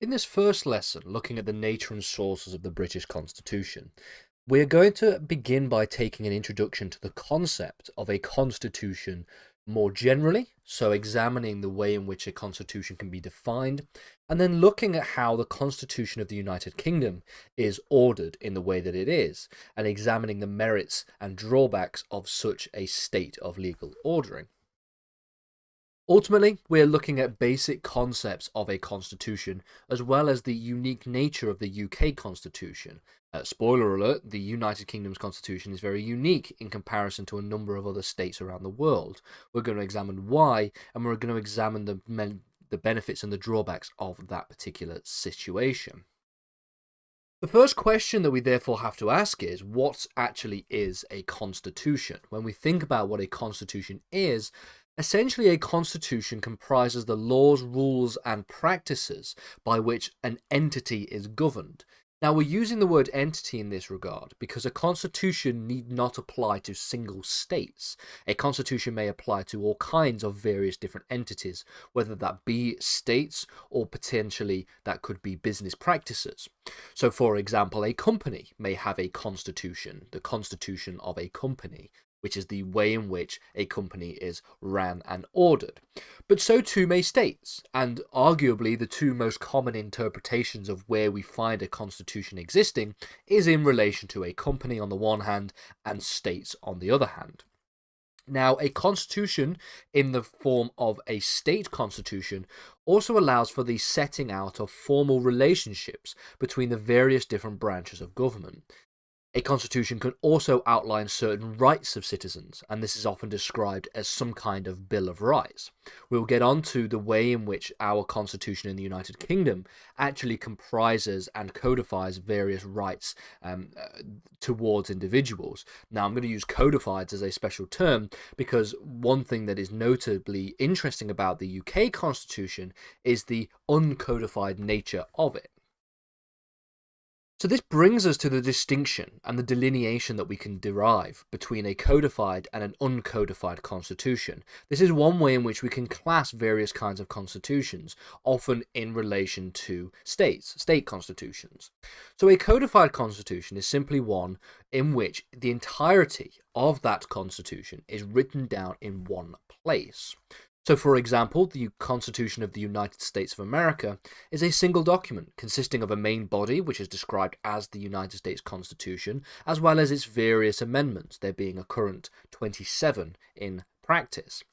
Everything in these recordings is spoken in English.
In this first lesson, looking at the nature and sources of the British Constitution, we're going to begin by taking an introduction to the concept of a constitution more generally, so examining the way in which a constitution can be defined, and then looking at how the Constitution of the United Kingdom is ordered in the way that it is, and examining the merits and drawbacks of such a state of legal ordering. Ultimately, we're looking at basic concepts of a constitution, as well as the unique nature of the UK constitution. Spoiler alert, the United Kingdom's constitution is very unique in comparison to a number of other states around the world. We're going to examine why, and we're going to examine the benefits and the drawbacks of that particular situation. The first question that we therefore have to ask is, what actually is a constitution? When we think about what a constitution is, essentially, a constitution comprises the laws, rules, and practices by which an entity is governed. Now, we're using the word entity in this regard because a constitution need not apply to single states. A constitution may apply to all kinds of various different entities, whether that be states or potentially that could be business practices. So, for example, a company may have a constitution, the constitution of a company, which is the way in which a company is ran and ordered. But so too may states, and arguably the two most common interpretations of where we find a constitution existing is in relation to a company on the one hand and states on the other hand. Now, a constitution in the form of a state constitution also allows for the setting out of formal relationships between the various different branches of government. A constitution can also outline certain rights of citizens, and this is often described as some kind of Bill of Rights. We'll get on to the way in which our constitution in the United Kingdom actually comprises and codifies various rights towards individuals. Now, I'm going to use codified as a special term because one thing that is notably interesting about the UK constitution is the uncodified nature of it. So this brings us to the distinction and the delineation that we can derive between a codified and an uncodified constitution. This is one way in which we can class various kinds of constitutions, often in relation to states, state constitutions. So a codified constitution is simply one in which the entirety of that constitution is written down in one place. So, for example, the Constitution of the United States of America is a single document consisting of a main body, which is described as the United States Constitution, as well as its various amendments, there being a current 27 in practice.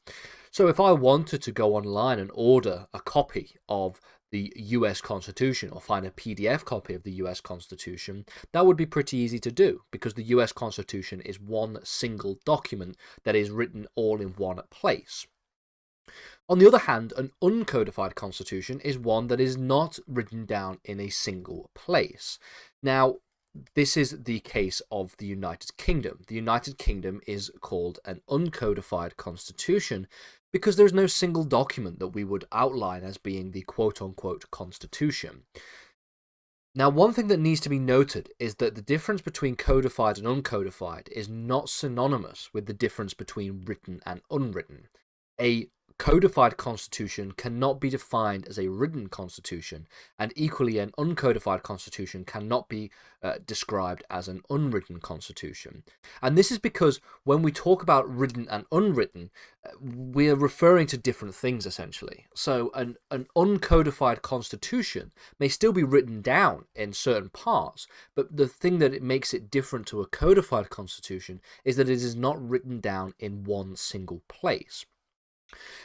So if I wanted to go online and order a copy of the US Constitution or find a PDF copy of the US Constitution, that would be pretty easy to do because the US Constitution is one single document that is written all in one place. On the other hand, an uncodified constitution is one that is not written down in a single place. Now, this is the case of the United Kingdom. The United Kingdom is called an uncodified constitution because there's no single document that we would outline as being the quote-unquote constitution. Now, one thing that needs to be noted is that the difference between codified and uncodified is not synonymous with the difference between written and unwritten. A codified constitution cannot be defined as a written constitution, and equally an uncodified constitution cannot be described as an unwritten constitution. And this is because when we talk about written and unwritten, we're referring to different things essentially. So an uncodified constitution may still be written down in certain parts, but the thing that it makes it different to a codified constitution is that it is not written down in one single place.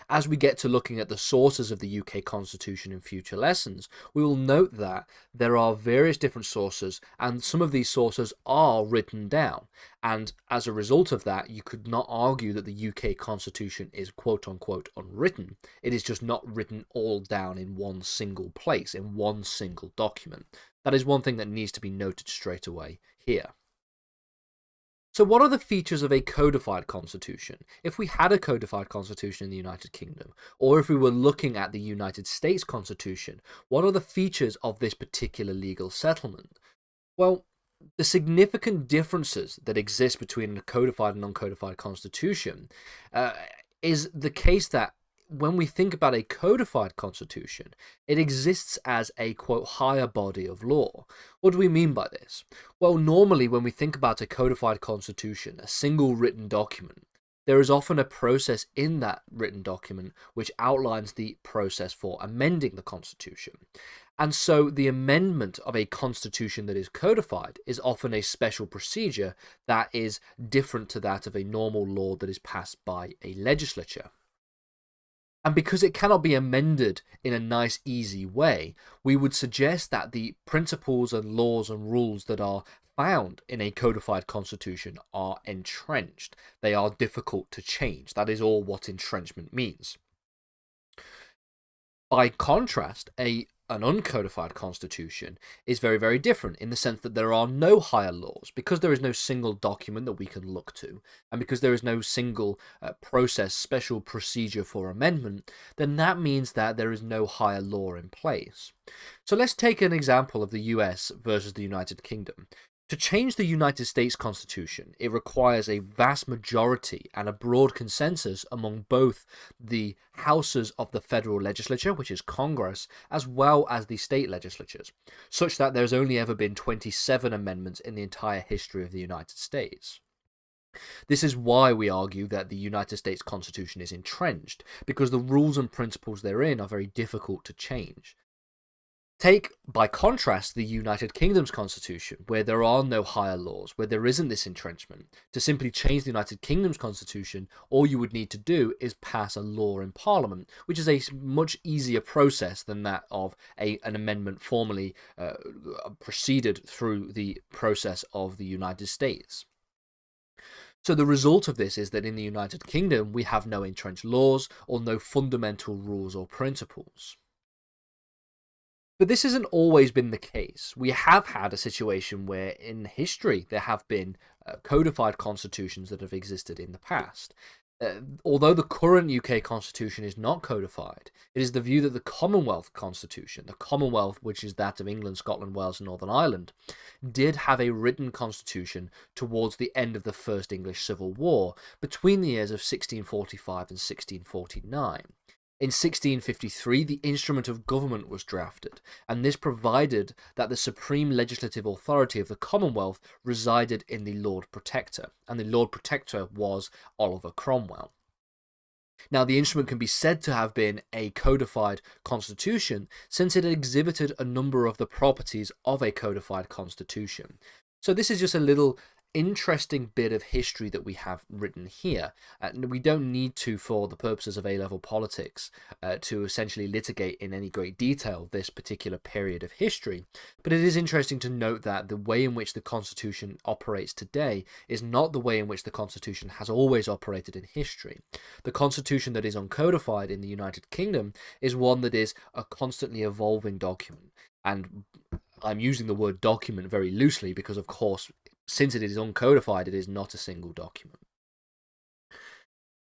As we get to looking at the sources of the UK Constitution in future lessons, we will note that there are various different sources, and some of these sources are written down. And as a result of that, you could not argue that the UK Constitution is quote-unquote unwritten. It is just not written all down in one single place, in one single document. That is one thing that needs to be noted straight away here. So what are the features of a codified constitution? If we had a codified constitution in the United Kingdom, or if we were looking at the United States Constitution, what are the features of this particular legal settlement? Well, the significant differences that exist between a codified and uncodified constitution is the case that when we think about a codified constitution, it exists as a, quote, higher body of law. What do we mean by this? Well, normally when we think about a codified constitution, a single written document, there is often a process in that written document which outlines the process for amending the constitution. And so the amendment of a constitution that is codified is often a special procedure that is different to that of a normal law that is passed by a legislature. And because it cannot be amended in a nice, easy way, we would suggest that the principles and laws and rules that are found in a codified constitution are entrenched. They are difficult to change. That is all what entrenchment means. By contrast, an uncodified constitution is very, very different in the sense that there are no higher laws. Because there is no single document that we can look to, and because there is no single process, special procedure for amendment, then that means that there is no higher law in place. So let's take an example of the US versus the United Kingdom. To change the United States Constitution, it requires a vast majority and a broad consensus among both the houses of the federal legislature, which is Congress, as well as the state legislatures, such that there's only ever been 27 amendments in the entire history of the United States. This is why we argue that the United States Constitution is entrenched, because the rules and principles therein are very difficult to change. Take, by contrast, the United Kingdom's constitution, where there are no higher laws, where there isn't this entrenchment. To simply change the United Kingdom's constitution, all you would need to do is pass a law in Parliament, which is a much easier process than that of an amendment formally proceeded through the process of the United States. So the result of this is that in the United Kingdom, we have no entrenched laws or no fundamental rules or principles. But this hasn't always been the case. We have had a situation where in history there have been codified constitutions that have existed in the past. Although the current UK constitution is not codified, it is the view that the Commonwealth constitution, the Commonwealth, which is that of England, Scotland, Wales and Northern Ireland, did have a written constitution towards the end of the First English Civil War between the years of 1645 and 1649. In 1653, the Instrument of Government was drafted, and this provided that the supreme legislative authority of the Commonwealth resided in the Lord Protector, and the Lord Protector was Oliver Cromwell. Now, the instrument can be said to have been a codified constitution since it exhibited a number of the properties of a codified constitution. So this is just a little interesting bit of history that we have written here. We don't need to, for the purposes of A-level politics, to essentially litigate in any great detail this particular period of history, but it is interesting to note that the way in which the Constitution operates today is not the way in which the Constitution has always operated in history. The Constitution that is uncodified in the United Kingdom is one that is a constantly evolving document, and I'm using the word document very loosely because, of course, since it is uncodified, it is not a single document.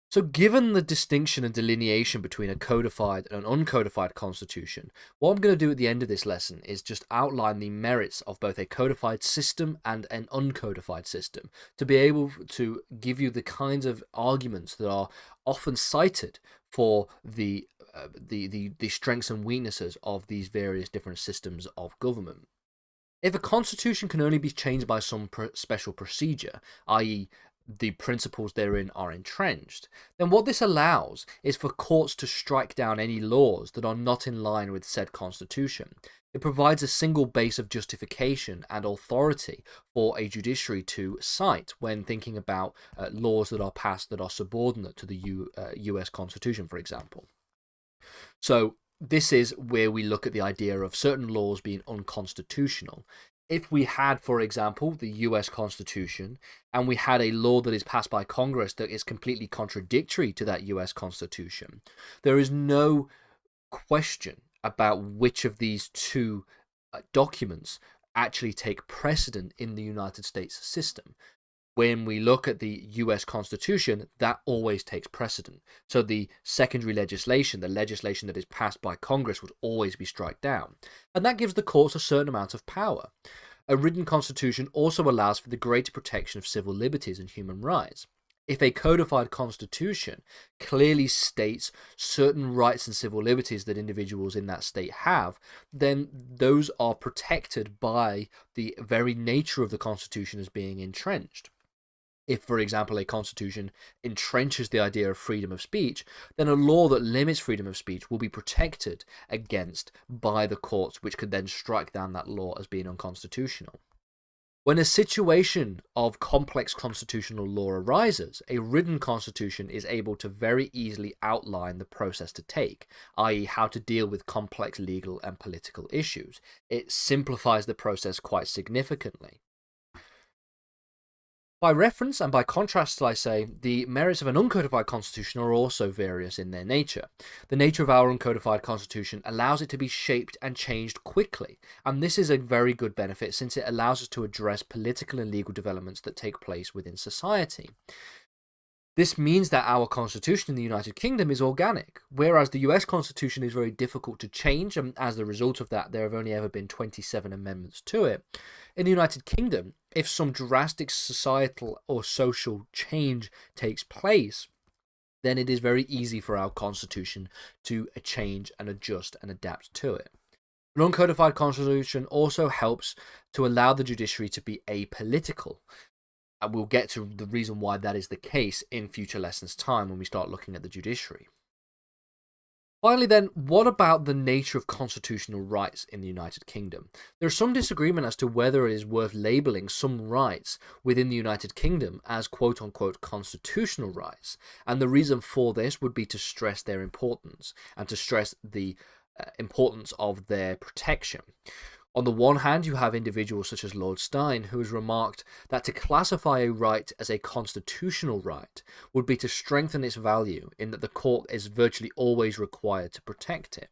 So given the distinction and delineation between a codified and an uncodified constitution, what I'm going to do at the end of this lesson is just outline the merits of both a codified system and an uncodified system, to be able to give you the kinds of arguments that are often cited for the strengths and weaknesses of these various different systems of government. If a constitution can only be changed by some special procedure, i.e. the principles therein are entrenched, then what this allows is for courts to strike down any laws that are not in line with said constitution. It provides a single base of justification and authority for a judiciary to cite when thinking about laws that are passed that are subordinate to the US Constitution, for example. So this is where we look at the idea of certain laws being unconstitutional. If we had, for example, the US Constitution, and we had a law that is passed by Congress that is completely contradictory to that US Constitution, there is no question about which of these two documents actually take precedent in the United States system. When we look at the US Constitution, that always takes precedent. So the secondary legislation, the legislation that is passed by Congress, would always be struck down. And that gives the courts a certain amount of power. A written constitution also allows for the greater protection of civil liberties and human rights. If a codified constitution clearly states certain rights and civil liberties that individuals in that state have, then those are protected by the very nature of the constitution as being entrenched. If, for example, a constitution entrenches the idea of freedom of speech, then a law that limits freedom of speech will be protected against by the courts, which could then strike down that law as being unconstitutional. When a situation of complex constitutional law arises, a written constitution is able to very easily outline the process to take, i.e. how to deal with complex legal and political issues. It simplifies the process quite significantly. By reference and by contrast, I say, the merits of an uncodified constitution are also various in their nature. The nature of our uncodified constitution allows it to be shaped and changed quickly, and this is a very good benefit since it allows us to address political and legal developments that take place within society. This means that our constitution in the United Kingdom is organic, whereas the US Constitution is very difficult to change, and as a result of that, there have only ever been 27 amendments to it. In the United Kingdom, if some drastic societal or social change takes place, then it is very easy for our constitution to change and adjust and adapt to it. An uncodified constitution also helps to allow the judiciary to be apolitical. And we'll get to the reason why that is the case in future lessons' time when we start looking at the judiciary. Finally then, what about the nature of constitutional rights in the United Kingdom? There is some disagreement as to whether it is worth labelling some rights within the United Kingdom as quote-unquote constitutional rights, and the reason for this would be to stress their importance and to stress the importance of their protection. On the one hand, you have individuals such as Lord Stein, who has remarked that to classify a right as a constitutional right would be to strengthen its value in that the court is virtually always required to protect it.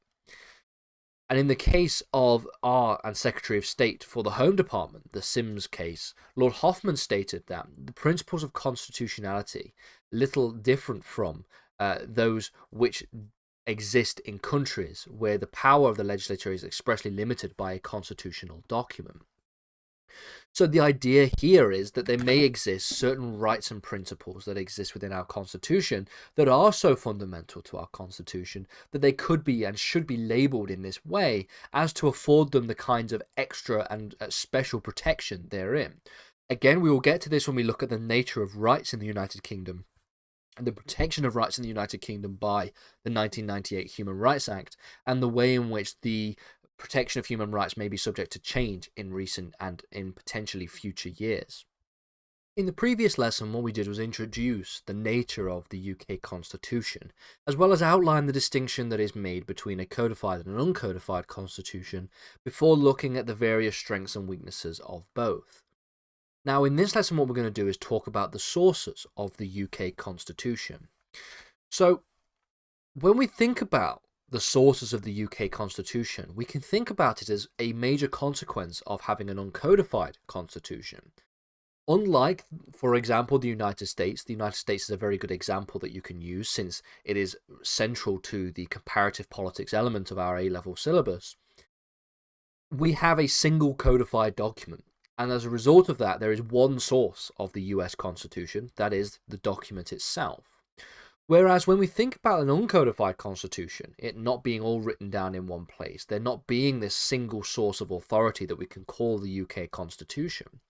And in the case of our and Secretary of State for the Home Department, the Sims case, Lord Hoffman stated that the principles of constitutionality, little different from those which exist in countries where the power of the legislature is expressly limited by a constitutional document. So the idea here is that there may exist certain rights and principles that exist within our constitution that are so fundamental to our constitution that they could be and should be labelled in this way as to afford them the kinds of extra and special protection therein. Again, we will get to this when we look at the nature of rights in the United Kingdom and the protection of rights in the United Kingdom by the 1998 Human Rights Act, and the way in which the protection of human rights may be subject to change in recent and in potentially future years. In the previous lesson, what we did was introduce the nature of the UK Constitution, as well as outline the distinction that is made between a codified and an uncodified constitution, before looking at the various strengths and weaknesses of both. Now, in this lesson, what we're going to do is talk about the sources of the UK Constitution. So, when we think about the sources of the UK Constitution, we can think about it as a major consequence of having an uncodified constitution. Unlike, for example, the United States is a very good example that you can use since it is central to the comparative politics element of our A-level syllabus. We have a single codified document. And as a result of that, there is one source of the US Constitution, that is, the document itself. Whereas when we think about an uncodified constitution, it not being all written down in one place, there not being this single source of authority that we can call the UK Constitution,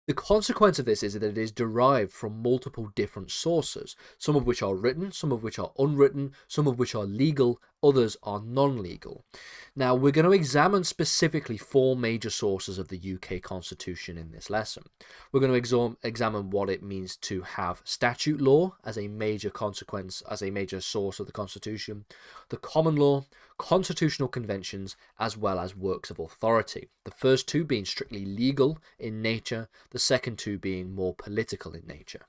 the consequence of this is that it is derived from multiple different sources, some of which are written, some of which are unwritten, some of which are legal, others are non-legal. Now, we're going to examine specifically 4 major sources of the UK Constitution in this lesson. We're going to examine what it means to have statute law as a major consequence, as a major source of the Constitution, the common law, constitutional conventions, as well as works of authority. The first 2 being strictly legal in nature, the second 2 being more political in nature.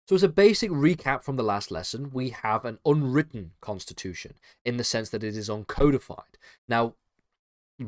So as a basic recap from the last lesson, we have an unwritten constitution in the sense that it is uncodified. Now,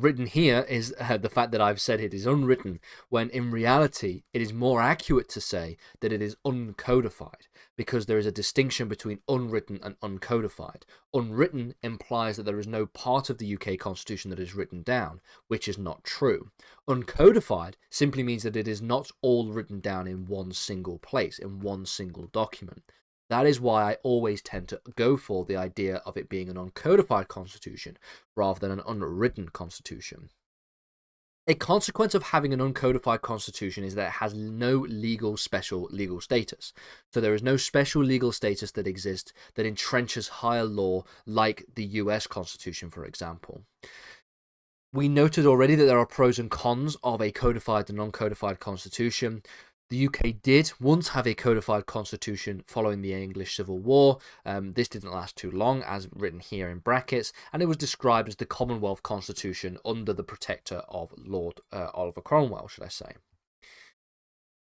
written here is the fact that I've said it is unwritten, when in reality it is more accurate to say that it is uncodified, because there is a distinction between unwritten and uncodified. Unwritten implies that there is no part of the UK Constitution that is written down, which is not true. Uncodified simply means that it is not all written down in one single place, in one single document. That is why I always tend to go for the idea of it being an uncodified constitution rather than an unwritten constitution. A consequence of having an uncodified constitution is that it has no special legal status. So there is no special legal status that exists that entrenches higher law like the US Constitution, for example. We noted already that there are pros and cons of a codified and non-codified constitution. The UK did once have a codified constitution following the English Civil War. This didn't last too long, as written here in brackets, and it was described as the Commonwealth Constitution under the protector of Lord Oliver Cromwell, should I say.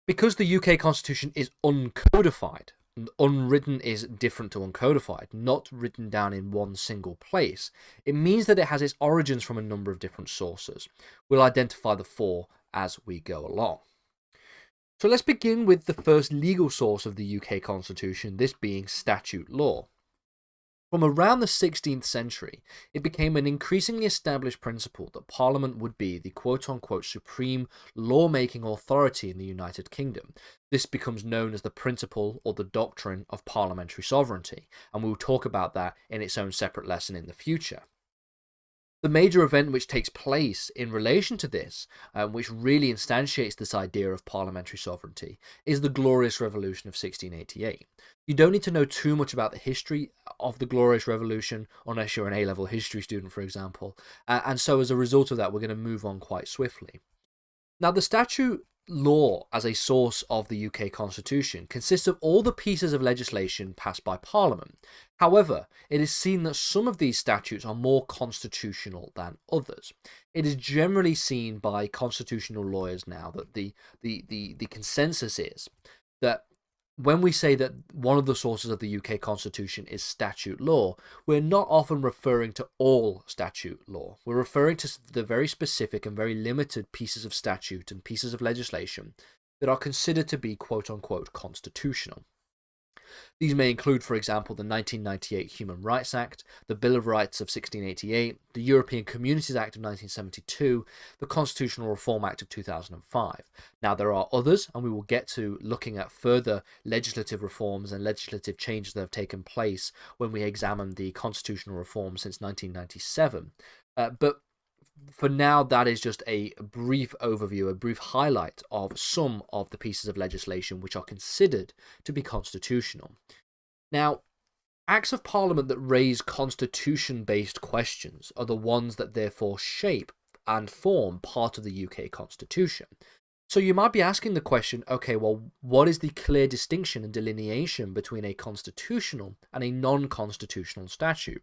Because the UK Constitution is uncodified, unwritten is different to uncodified, not written down in one single place, it means that it has its origins from a number of different sources. We'll identify the 4 as we go along. So let's begin with the first legal source of the UK Constitution, this being statute law. From around the 16th century, it became an increasingly established principle that Parliament would be the quote-unquote supreme lawmaking authority in the United Kingdom. This becomes known as the principle or the doctrine of parliamentary sovereignty, and we will talk about that in its own separate lesson in the future. The major event which takes place in relation to this, which really instantiates this idea of parliamentary sovereignty, is the Glorious Revolution of 1688. You don't need to know too much about the history of the Glorious Revolution, unless you're an A-level history student, for example, and so as a result of that, we're going to move on quite swiftly. Now, the statute law as a source of the UK Constitution consists of all the pieces of legislation passed by Parliament. However, it is seen that some of these statutes are more constitutional than others. It is generally seen by constitutional lawyers now that the consensus is that when we say that one of the sources of the UK Constitution is statute law, we're not often referring to all statute law. We're referring to the very specific and very limited pieces of statute and pieces of legislation that are considered to be quote-unquote constitutional. These may include, for example, the 1998 Human Rights Act, the Bill of Rights of 1688, the European Communities Act of 1972, the Constitutional Reform Act of 2005. Now, there are others, and we will get to looking at further legislative reforms and legislative changes that have taken place when we examine the constitutional reform since 1997. But for now, that is just a brief overview, a brief highlight of some of the pieces of legislation which are considered to be constitutional. Now, acts of Parliament that raise constitution-based questions are the ones that therefore shape and form part of the UK Constitution. So you might be asking the question, okay, well, what is the clear distinction and delineation between a constitutional and a non-constitutional statute?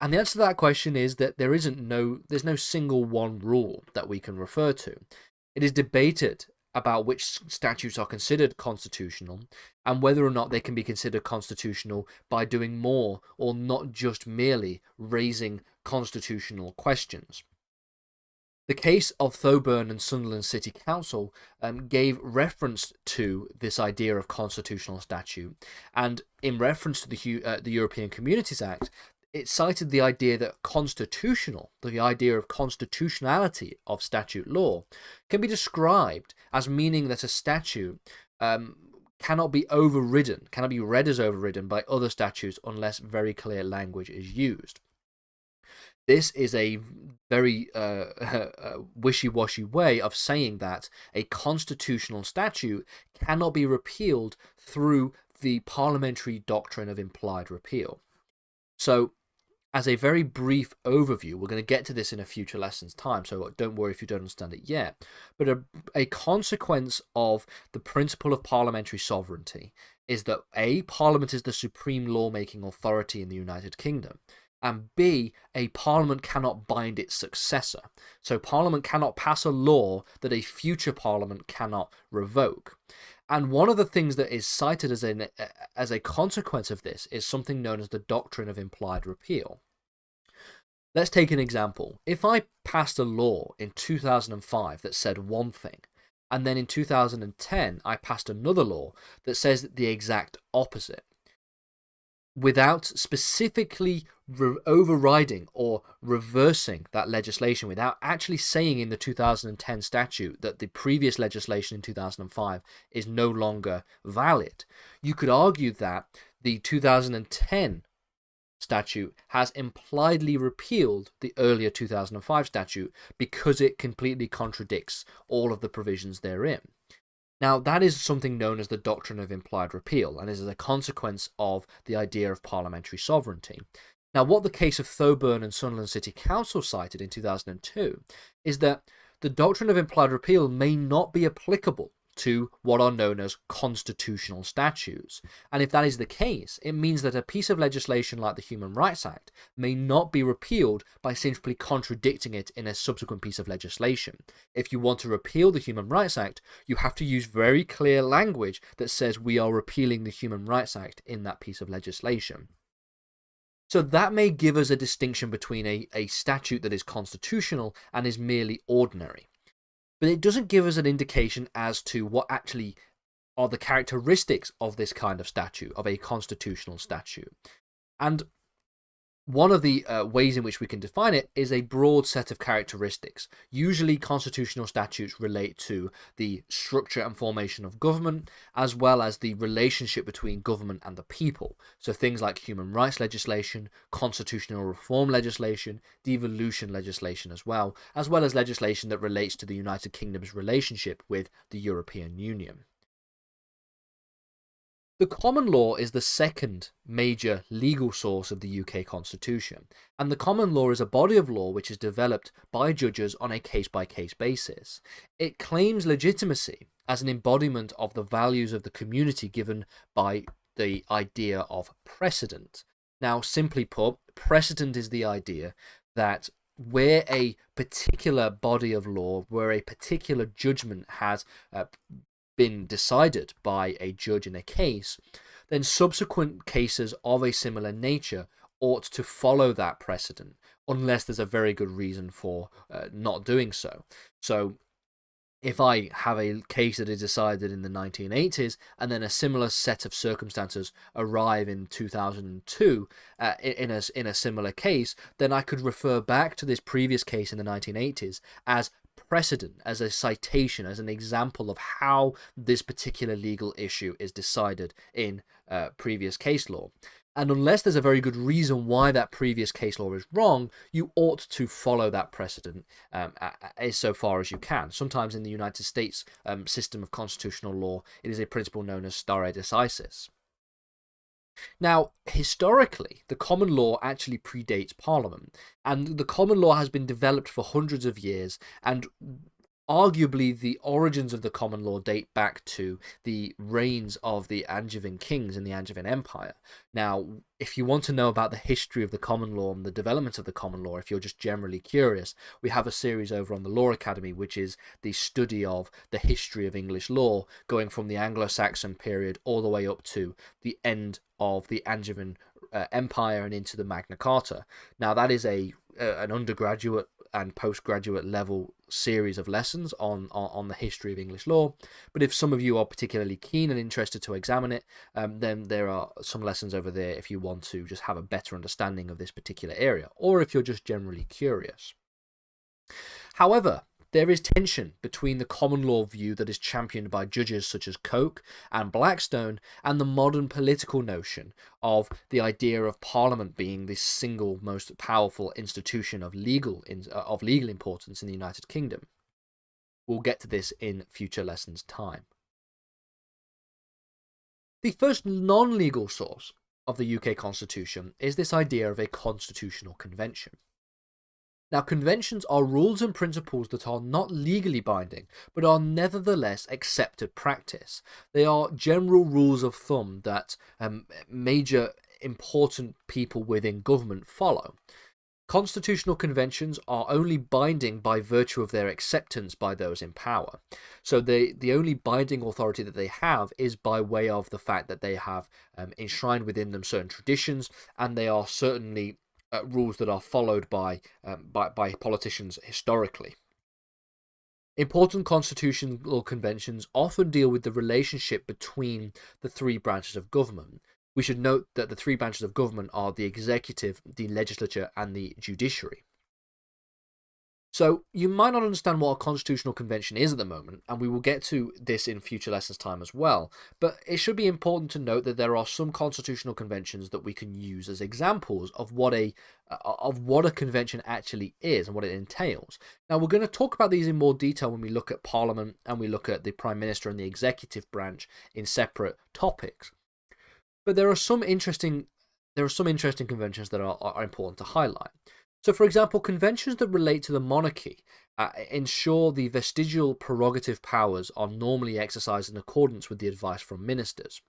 And the answer to that question is that there's no single one rule that we can refer to. It is debated about which statutes are considered constitutional and whether or not they can be considered constitutional by doing more or not just merely raising constitutional questions. The case of Thoburn and Sunderland City Council gave reference to this idea of constitutional statute, and in reference to the European Communities Act, it cited the idea that the idea of constitutionality of statute law can be described as meaning that a statute cannot be read as overridden by other statutes unless very clear language is used. This is a very wishy-washy way of saying that a constitutional statute cannot be repealed through the parliamentary doctrine of implied repeal. So, as a very brief overview, we're going to get to this in a future lesson's time, so don't worry if you don't understand it yet, but a consequence of the principle of parliamentary sovereignty is that A, Parliament is the supreme lawmaking authority in the United Kingdom, and B, a Parliament cannot bind its successor. So Parliament cannot pass a law that a future Parliament cannot revoke. And one of the things that is cited as a consequence of this is something known as the doctrine of implied repeal. Let's take an example. If I passed a law in 2005 that said one thing, and then in 2010 I passed another law that says the exact opposite, without specifically overriding or reversing that legislation, without actually saying in the 2010 statute that the previous legislation in 2005 is no longer valid, you could argue that the 2010 statute has impliedly repealed the earlier 2005 statute because it completely contradicts all of the provisions therein. Now, that is something known as the doctrine of implied repeal, and is a consequence of the idea of parliamentary sovereignty. Now, what the case of Thoburn and Sunderland City Council cited in 2002 is that the doctrine of implied repeal may not be applicable to what are known as constitutional statutes. And if that is the case, it means that a piece of legislation like the Human Rights Act may not be repealed by simply contradicting it in a subsequent piece of legislation. If you want to repeal the Human Rights Act, you have to use very clear language that says we are repealing the Human Rights Act in that piece of legislation. So that may give us a distinction between a statute that is constitutional and is merely ordinary. But it doesn't give us an indication as to what actually are the characteristics of this kind of statute, of a constitutional statute. And one of the ways in which we can define it is a broad set of characteristics. Usually constitutional statutes relate to the structure and formation of government, as well as the relationship between government and the people. So things like human rights legislation, constitutional reform legislation, devolution legislation as well as legislation that relates to the United Kingdom's relationship with the European Union. The common law is the second major legal source of the UK Constitution, and the common law is a body of law which is developed by judges on a case-by-case basis. It claims legitimacy as an embodiment of the values of the community given by the idea of precedent. Now, simply put, precedent is the idea that where a particular body of law, where a particular judgment has been decided by a judge in a case, then subsequent cases of a similar nature ought to follow that precedent, unless there's a very good reason for not doing so. So if I have a case that is decided in the 1980s and then a similar set of circumstances arrive in 2002 in a similar case, then I could refer back to this previous case in the 1980s as precedent, as a citation, as an example of how this particular legal issue is decided in previous case law. And unless there's a very good reason why that previous case law is wrong, you ought to follow that precedent so far as you can. Sometimes in the United States system of constitutional law, it is a principle known as stare decisis. Now, historically, the common law actually predates Parliament, and the common law has been developed for hundreds of years, and arguably the origins of the common law date back to the reigns of the Angevin kings in the Angevin Empire. Now, if you want to know about the history of the common law and the development of the common law, if you're just generally curious, we have a series over on the Law Academy, which is the study of the history of English law, going from the Anglo-Saxon period all the way up to the end of the Angevin Empire and into the Magna Carta. Now, that is an undergraduate and postgraduate level series of lessons on the history of English law. But if some of you are particularly keen and interested to examine it, then there are some lessons over there if you want to just have a better understanding of this particular area, or if you're just generally curious. However, there is tension between the common law view that is championed by judges such as Coke and Blackstone and the modern political notion of the idea of Parliament being the single most powerful institution of legal importance in the United Kingdom. We'll get to this in future lessons' time. The first non-legal source of the UK Constitution is this idea of a constitutional convention. Now, conventions are rules and principles that are not legally binding, but are nevertheless accepted practice. They are general rules of thumb that major important people within government follow. Constitutional conventions are only binding by virtue of their acceptance by those in power. So the only binding authority that they have is by way of the fact that they have enshrined within them certain traditions, and they are certainly rules that are followed by politicians historically. Important constitutional conventions often deal with the relationship between the three branches of government. We should note that the three branches of government are the executive, the legislature, and the judiciary. So you might not understand what a constitutional convention is at the moment, and we will get to this in future lessons time as well, but it should be important to note that there are some constitutional conventions that we can use as examples of what a convention actually is and what it entails. Now we're going to talk about these in more detail when we look at Parliament and we look at the Prime Minister and the executive branch in separate topics. But there are some interesting conventions that are important to highlight. So, for example, conventions that relate to the monarchy ensure the vestigial prerogative powers are normally exercised in accordance with the advice from ministers.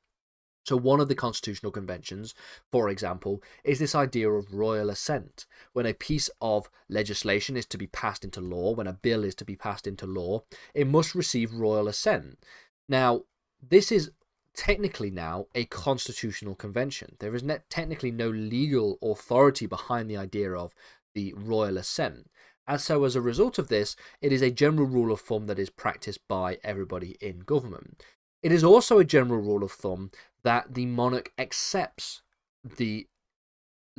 So one of the constitutional conventions, for example, is this idea of royal assent. When a piece of legislation is to be passed into law, when a bill is to be passed into law, it must receive royal assent. Now, this is technically now a constitutional convention. There is technically no legal authority behind the idea of the royal assent. And so as a result of this, it is a general rule of thumb that is practiced by everybody in government. It is also a general rule of thumb that the monarch accepts the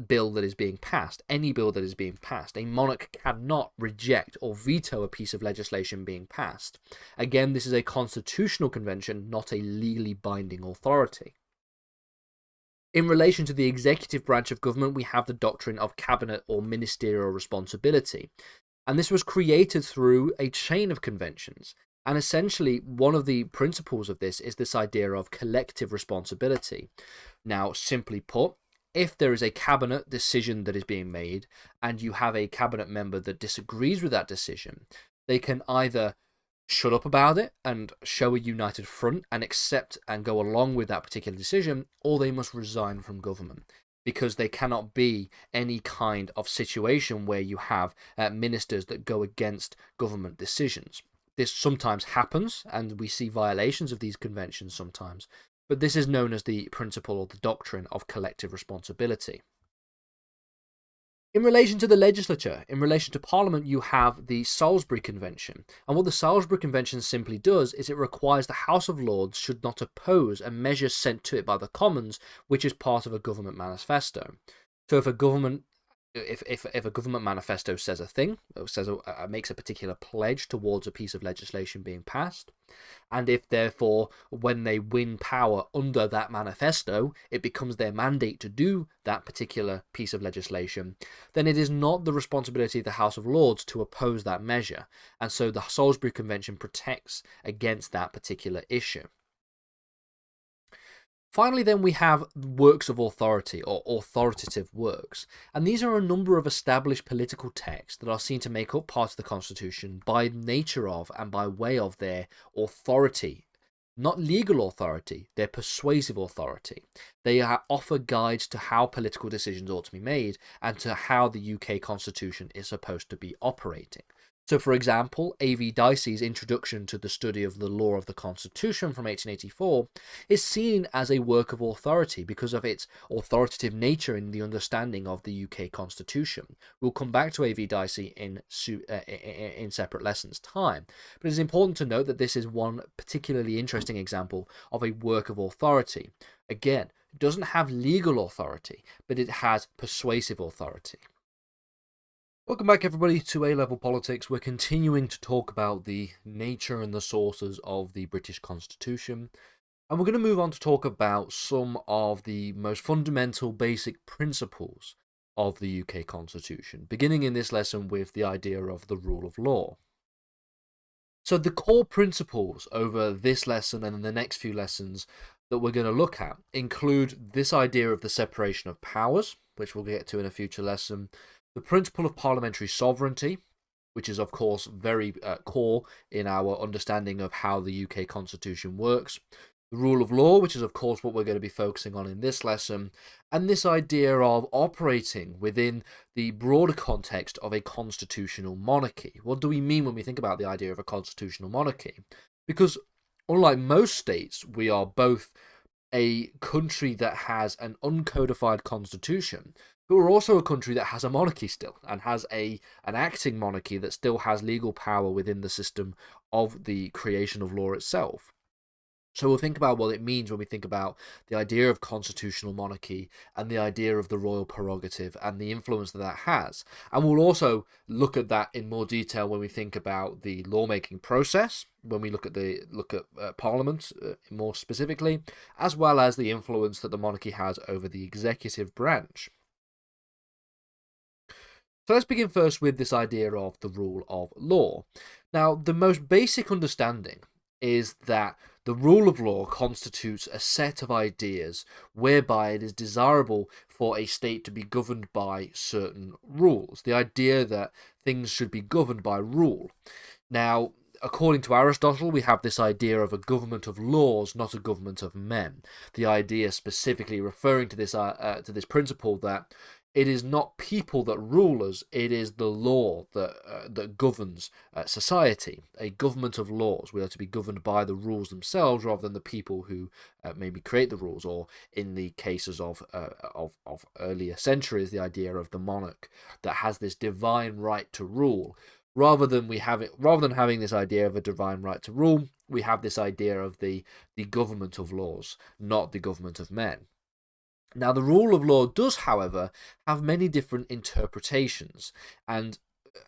bill that is being passed, any bill that is being passed. A monarch cannot reject or veto a piece of legislation being passed. Again, this is a constitutional convention, not a legally binding authority. In relation to the executive branch of government, we have the doctrine of cabinet or ministerial responsibility. And this was created through a chain of conventions. And essentially, one of the principles of this is this idea of collective responsibility. Now, simply put, if there is a cabinet decision that is being made and you have a cabinet member that disagrees with that decision, they can either shut up about it and show a united front and accept and go along with that particular decision, or they must resign from government, because there cannot be any kind of situation where you have ministers that go against government decisions. This sometimes happens, and we see violations of these conventions sometimes, but this is known as the principle or the doctrine of collective responsibility. In relation to the legislature, in relation to Parliament, you have the Salisbury Convention. And what the Salisbury Convention simply does is it requires the House of Lords should not oppose a measure sent to it by the Commons, which is part of a government manifesto. So if a government manifesto says a thing, makes a particular pledge towards a piece of legislation being passed, and if therefore when they win power under that manifesto, it becomes their mandate to do that particular piece of legislation, then it is not the responsibility of the House of Lords to oppose that measure. And so the Salisbury Convention protects against that particular issue. Finally, then, we have works of authority, or authoritative works, and these are a number of established political texts that are seen to make up part of the Constitution by nature of and by way of their authority. Not legal authority, their persuasive authority. They offer guides to how political decisions ought to be made and to how the UK Constitution is supposed to be operating. So, for example, A.V. Dicey's Introduction to the Study of the Law of the Constitution from 1884 is seen as a work of authority because of its authoritative nature in the understanding of the UK Constitution. We'll come back to A.V. Dicey in separate lessons' time, but it is important to note that this is one particularly interesting example of a work of authority. Again, it doesn't have legal authority, but it has persuasive authority. Welcome back, everybody, to A-Level Politics. We're continuing to talk about the nature and the sources of the British Constitution, and we're going to move on to talk about some of the most fundamental basic principles of the UK Constitution, beginning in this lesson with the idea of the rule of law. So the core principles over this lesson and in the next few lessons that we're going to look at include this idea of the separation of powers, which we'll get to in a future lesson, the principle of parliamentary sovereignty, which is of course very core in our understanding of how the UK Constitution works, the rule of law, which is of course what we're going to be focusing on in this lesson, and this idea of operating within the broader context of a constitutional monarchy. What do we mean when we think about the idea of a constitutional monarchy? Because unlike most states, we are both a country that has an uncodified constitution, But we're also a country that has a monarchy still, and has an acting monarchy that still has legal power within the system of the creation of law itself. So we'll think about what it means when we think about the idea of constitutional monarchy and the idea of the royal prerogative and the influence that that has. And we'll also look at that in more detail when we think about the lawmaking process, when we look at Parliament more specifically, as well as the influence that the monarchy has over the executive branch. So let's begin first with this idea of the rule of law. Now, the most basic understanding is that the rule of law constitutes a set of ideas whereby it is desirable for a state to be governed by certain rules. The idea that things should be governed by rule. Now, according to Aristotle, we have this idea of a government of laws, not a government of men. The idea specifically referring to this principle that it is not people that rule us, it is the law that governs society. A government of laws. We are to be governed by the rules themselves rather than the people who maybe create the rules, or in the cases of earlier centuries, the idea of the monarch that has this divine right to rule. Rather than having this idea of a divine right to rule, we have this idea of the government of laws, not the government of men. Now, the rule of law does, however, have many different interpretations, and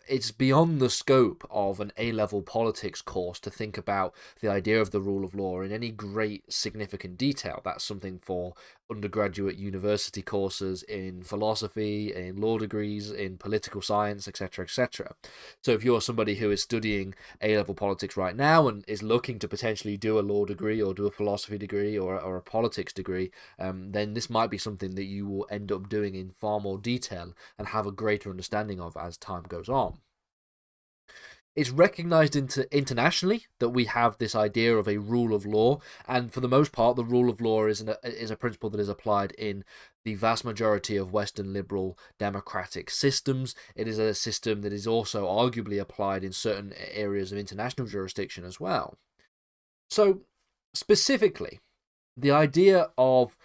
it's beyond the scope of an A-level politics course to think about the idea of the rule of law in any great significant detail. That's something for undergraduate university courses in philosophy, in law degrees, in political science, etc., etc. So if you're somebody who is studying A-level politics right now and is looking to potentially do a law degree or do a philosophy degree or a politics degree, then this might be something that you will end up doing in far more detail and have a greater understanding of as time goes on. It's recognized internationally that we have this idea of a rule of law, and for the most part, the rule of law is a principle that is applied in the vast majority of Western liberal democratic systems. It is a system that is also arguably applied in certain areas of international jurisdiction as well. So, specifically, the idea of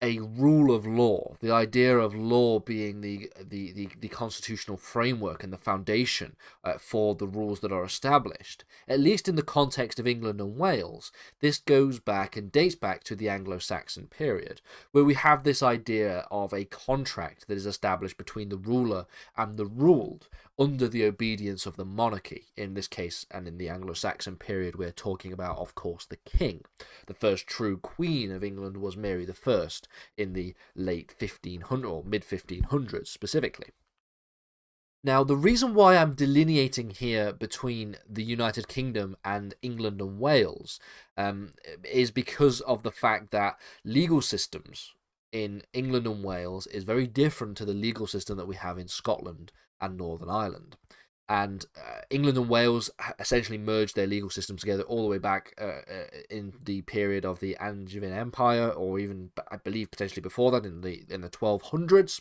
a rule of law, the idea of law being the constitutional framework and the foundation for the rules that are established, at least in the context of England and Wales, this goes back and dates back to the Anglo-Saxon period, where we have this idea of a contract that is established between the ruler and the ruled under the obedience of the monarchy. In this case, and in the Anglo-Saxon period, we're talking about, of course, the king. The first true queen of England was Mary I in the late 1500 or mid 1500s specifically. Now, the reason why I'm delineating here between the United Kingdom and England and Wales is because of the fact that legal systems in England and Wales is very different to the legal system that we have in Scotland and Northern Ireland. And England and Wales essentially merged their legal systems together all the way back in the period of the Angevin Empire, or even, I believe, potentially before that, in the 1200s.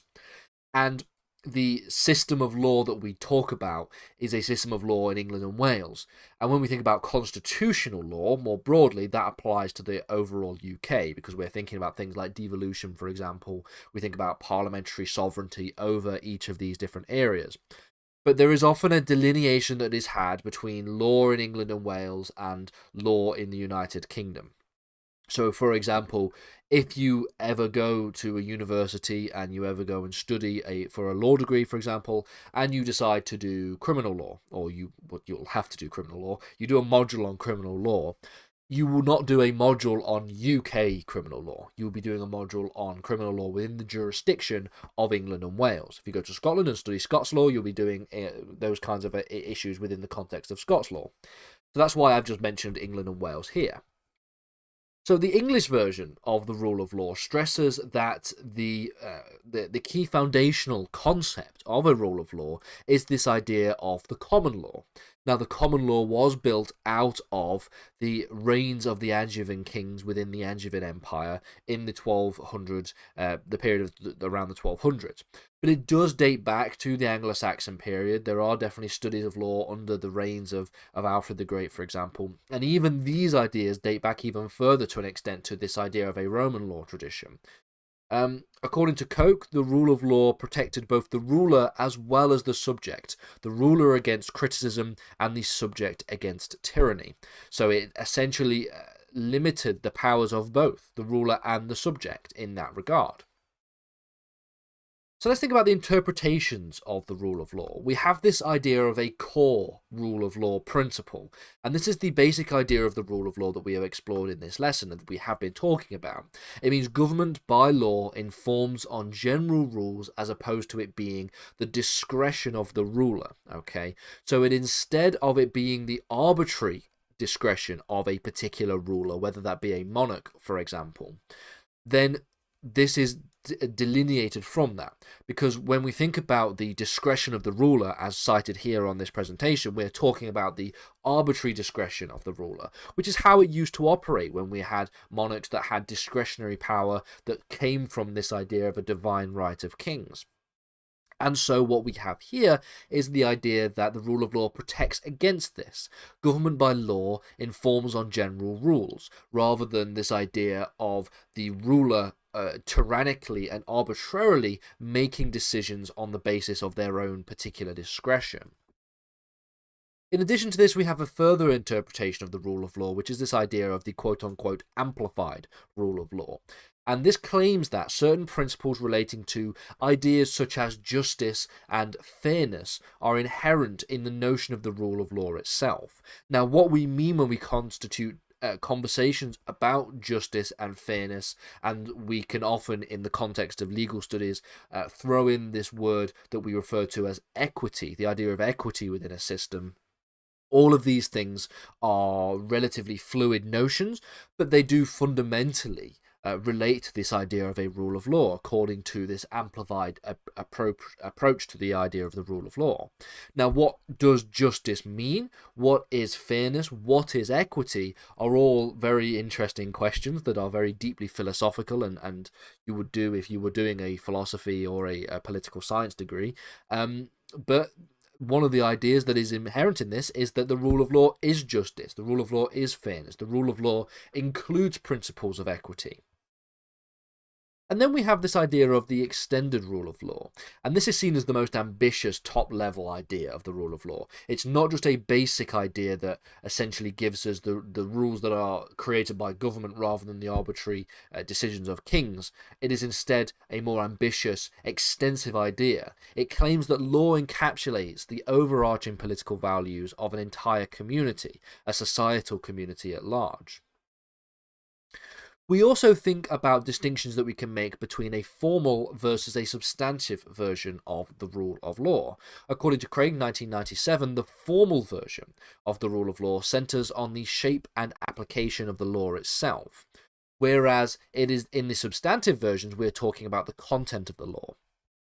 And the system of law that we talk about is a system of law in England and Wales. And when we think about constitutional law, more broadly, that applies to the overall UK, because we're thinking about things like devolution, for example. We think about parliamentary sovereignty over each of these different areas. But there is often a delineation that is had between law in England and Wales and law in the United Kingdom. So, for example, if you ever go to a university and you ever go and study for a law degree, for example, and you decide to do criminal law, or you'll have to do criminal law, you do a module on criminal law, you will not do a module on UK criminal law. You'll be doing a module on criminal law within the jurisdiction of England and Wales. If you go to Scotland and study Scots law, you'll be doing those kinds of issues within the context of Scots law. So that's why I've just mentioned England and Wales here. So the English version of the rule of law stresses that the key foundational concept of a rule of law is this idea of the common law. Now, the common law was built out of the reigns of the Angevin kings within the Angevin Empire in the 1200s, the period of around the 1200s. But it does date back to the Anglo-Saxon period. There are definitely studies of law under the reigns of Alfred the Great, for example. And even these ideas date back even further to an extent to this idea of a Roman law tradition. According to Koch, the rule of law protected both the ruler as well as the subject, the ruler against criticism and the subject against tyranny. So it essentially limited the powers of both the ruler and the subject in that regard. So let's think about the interpretations of the rule of law. We have this idea of a core rule of law principle, and this is the basic idea of the rule of law that we have explored in this lesson and that we have been talking about. It means government by law informs on general rules as opposed to it being the discretion of the ruler, okay? So instead of it being the arbitrary discretion of a particular ruler, whether that be a monarch, for example, then this is delineated from that, because when we think about the discretion of the ruler as cited here on this presentation, we're talking about the arbitrary discretion of the ruler, which is how it used to operate when we had monarchs that had discretionary power that came from this idea of a divine right of kings. And so what we have here is the idea that the rule of law protects against this. Government by law informs on general rules, rather than this idea of the ruler tyrannically and arbitrarily making decisions on the basis of their own particular discretion. In addition to this, we have a further interpretation of the rule of law, which is this idea of the quote-unquote amplified rule of law. And this claims that certain principles relating to ideas such as justice and fairness are inherent in the notion of the rule of law itself. Now, what we mean when we constitute conversations about justice and fairness, and we can often, in the context of legal studies, throw in this word that we refer to as equity, the idea of equity within a system. All of these things are relatively fluid notions, but they do fundamentally relate to this idea of a rule of law, according to this amplified approach to the idea of the rule of law. Now, what does justice mean? What is fairness? What is equity? Are all very interesting questions that are very deeply philosophical, and you would do if you were doing a philosophy or a political science degree. But one of the ideas that is inherent in this is that the rule of law is justice, the rule of law is fairness, the rule of law includes principles of equity. And then we have this idea of the extended rule of law, and this is seen as the most ambitious top-level idea of the rule of law. It's not just a basic idea that essentially gives us the rules that are created by government rather than the arbitrary decisions of kings. It is instead a more ambitious, extensive idea. It claims that law encapsulates the overarching political values of an entire community, a societal community at large. We also think about distinctions that we can make between a formal versus a substantive version of the rule of law. According to Craig, 1997, the formal version of the rule of law centers on the shape and application of the law itself, whereas it is in the substantive versions we're talking about the content of the law.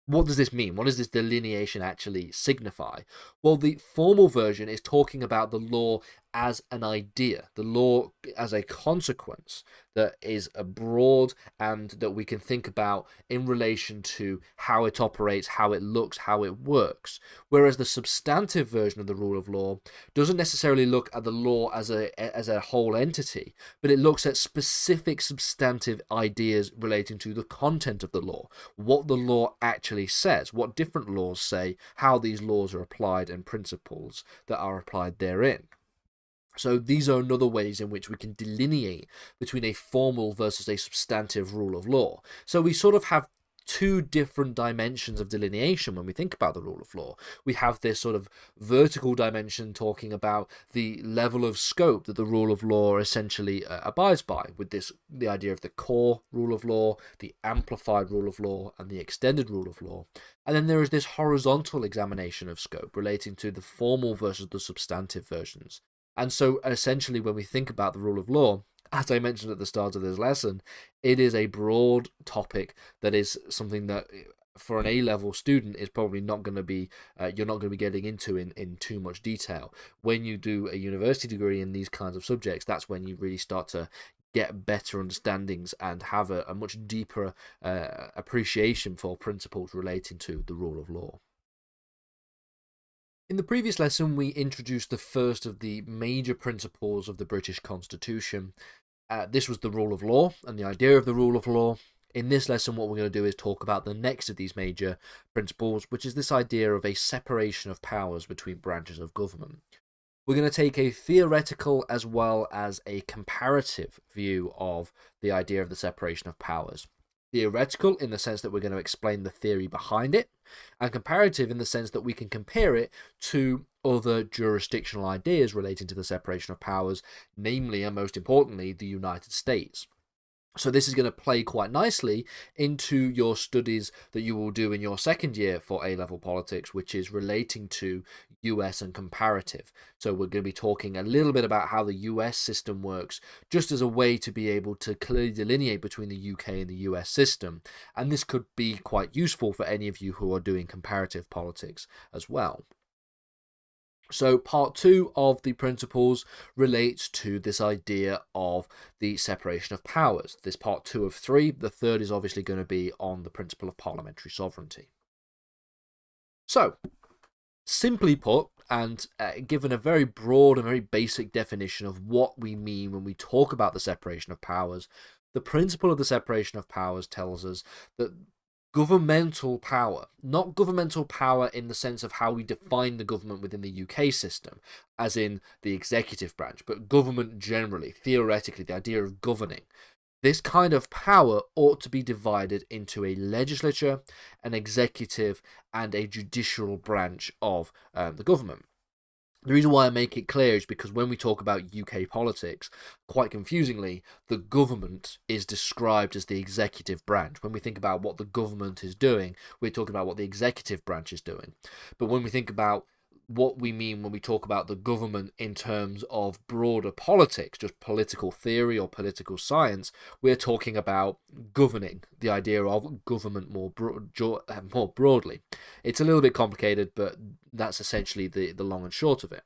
What does this mean? What does this delineation actually signify? Well, the formal version is talking about the law as an idea, the law as a consequence that is broad and that we can think about in relation to how it operates, how it looks, how it works. Whereas the substantive version of the rule of law doesn't necessarily look at the law as a whole entity, but it looks at specific substantive ideas relating to the content of the law, what the law actually says, what different laws say, how these laws are applied, and principles that are applied therein. So these are another ways in which we can delineate between a formal versus a substantive rule of law. So we sort of have two different dimensions of delineation when we think about the rule of law. We have this sort of vertical dimension talking about the level of scope that the rule of law essentially abides by, with the idea of the core rule of law, the amplified rule of law, and the extended rule of law. And then there is this horizontal examination of scope relating to the formal versus the substantive versions. And so essentially when we think about the rule of law, as I mentioned at the start of this lesson, it is a broad topic that is something that for an A-level student is probably not going to be, you're not going to be getting into in too much detail. When you do a university degree in these kinds of subjects, that's when you really start to get better understandings and have a much deeper appreciation for principles relating to the rule of law. In the previous lesson, we introduced the first of the major principles of the British Constitution. This was the rule of law, and the idea of the rule of law. In this lesson, what we're going to do is talk about the next of these major principles, which is this idea of a separation of powers between branches of government. We're going to take a theoretical as well as a comparative view of the idea of the separation of powers. Theoretical in the sense that we're going to explain the theory behind it, and comparative in the sense that we can compare it to other jurisdictional ideas relating to the separation of powers, namely and most importantly, the United States. So this is going to play quite nicely into your studies that you will do in your second year for A-level politics, which is relating to US and comparative. So we're going to be talking a little bit about how the US system works, just as a way to be able to clearly delineate between the UK and the US system. And this could be quite useful for any of you who are doing comparative politics as well. So part 2 of the principles relates to this idea of the separation of powers. This part 2 of 3, the third is obviously going to be on the principle of parliamentary sovereignty. So, simply put, and given a very broad and very basic definition of what we mean when we talk about the separation of powers, the principle of the separation of powers tells us that governmental power, not governmental power in the sense of how we define the government within the UK system, as in the executive branch, but government generally, theoretically, the idea of governing. This kind of power ought to be divided into a legislature, an executive, and a judicial branch of the government. The reason why I make it clear is because when we talk about UK politics, quite confusingly, the government is described as the executive branch. When we think about what the government is doing, we're talking about what the executive branch is doing. But when we think about what we mean when we talk about the government in terms of broader politics, just political theory or political science, we're talking about governing, the idea of government more broadly. It's a little bit complicated, but that's essentially the long and short of it.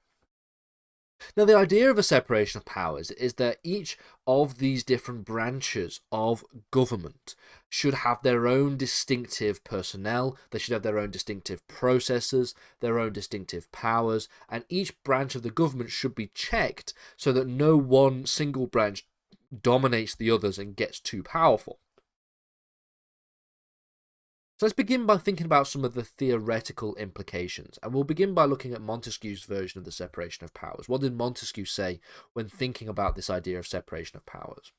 Now, the idea of a separation of powers is that each of these different branches of government should have their own distinctive personnel, they should have their own distinctive processes, their own distinctive powers, and each branch of the government should be checked so that no one single branch dominates the others and gets too powerful. So let's begin by thinking about some of the theoretical implications, and we'll begin by looking at Montesquieu's version of the separation of powers. What did Montesquieu say when thinking about this idea of separation of powers?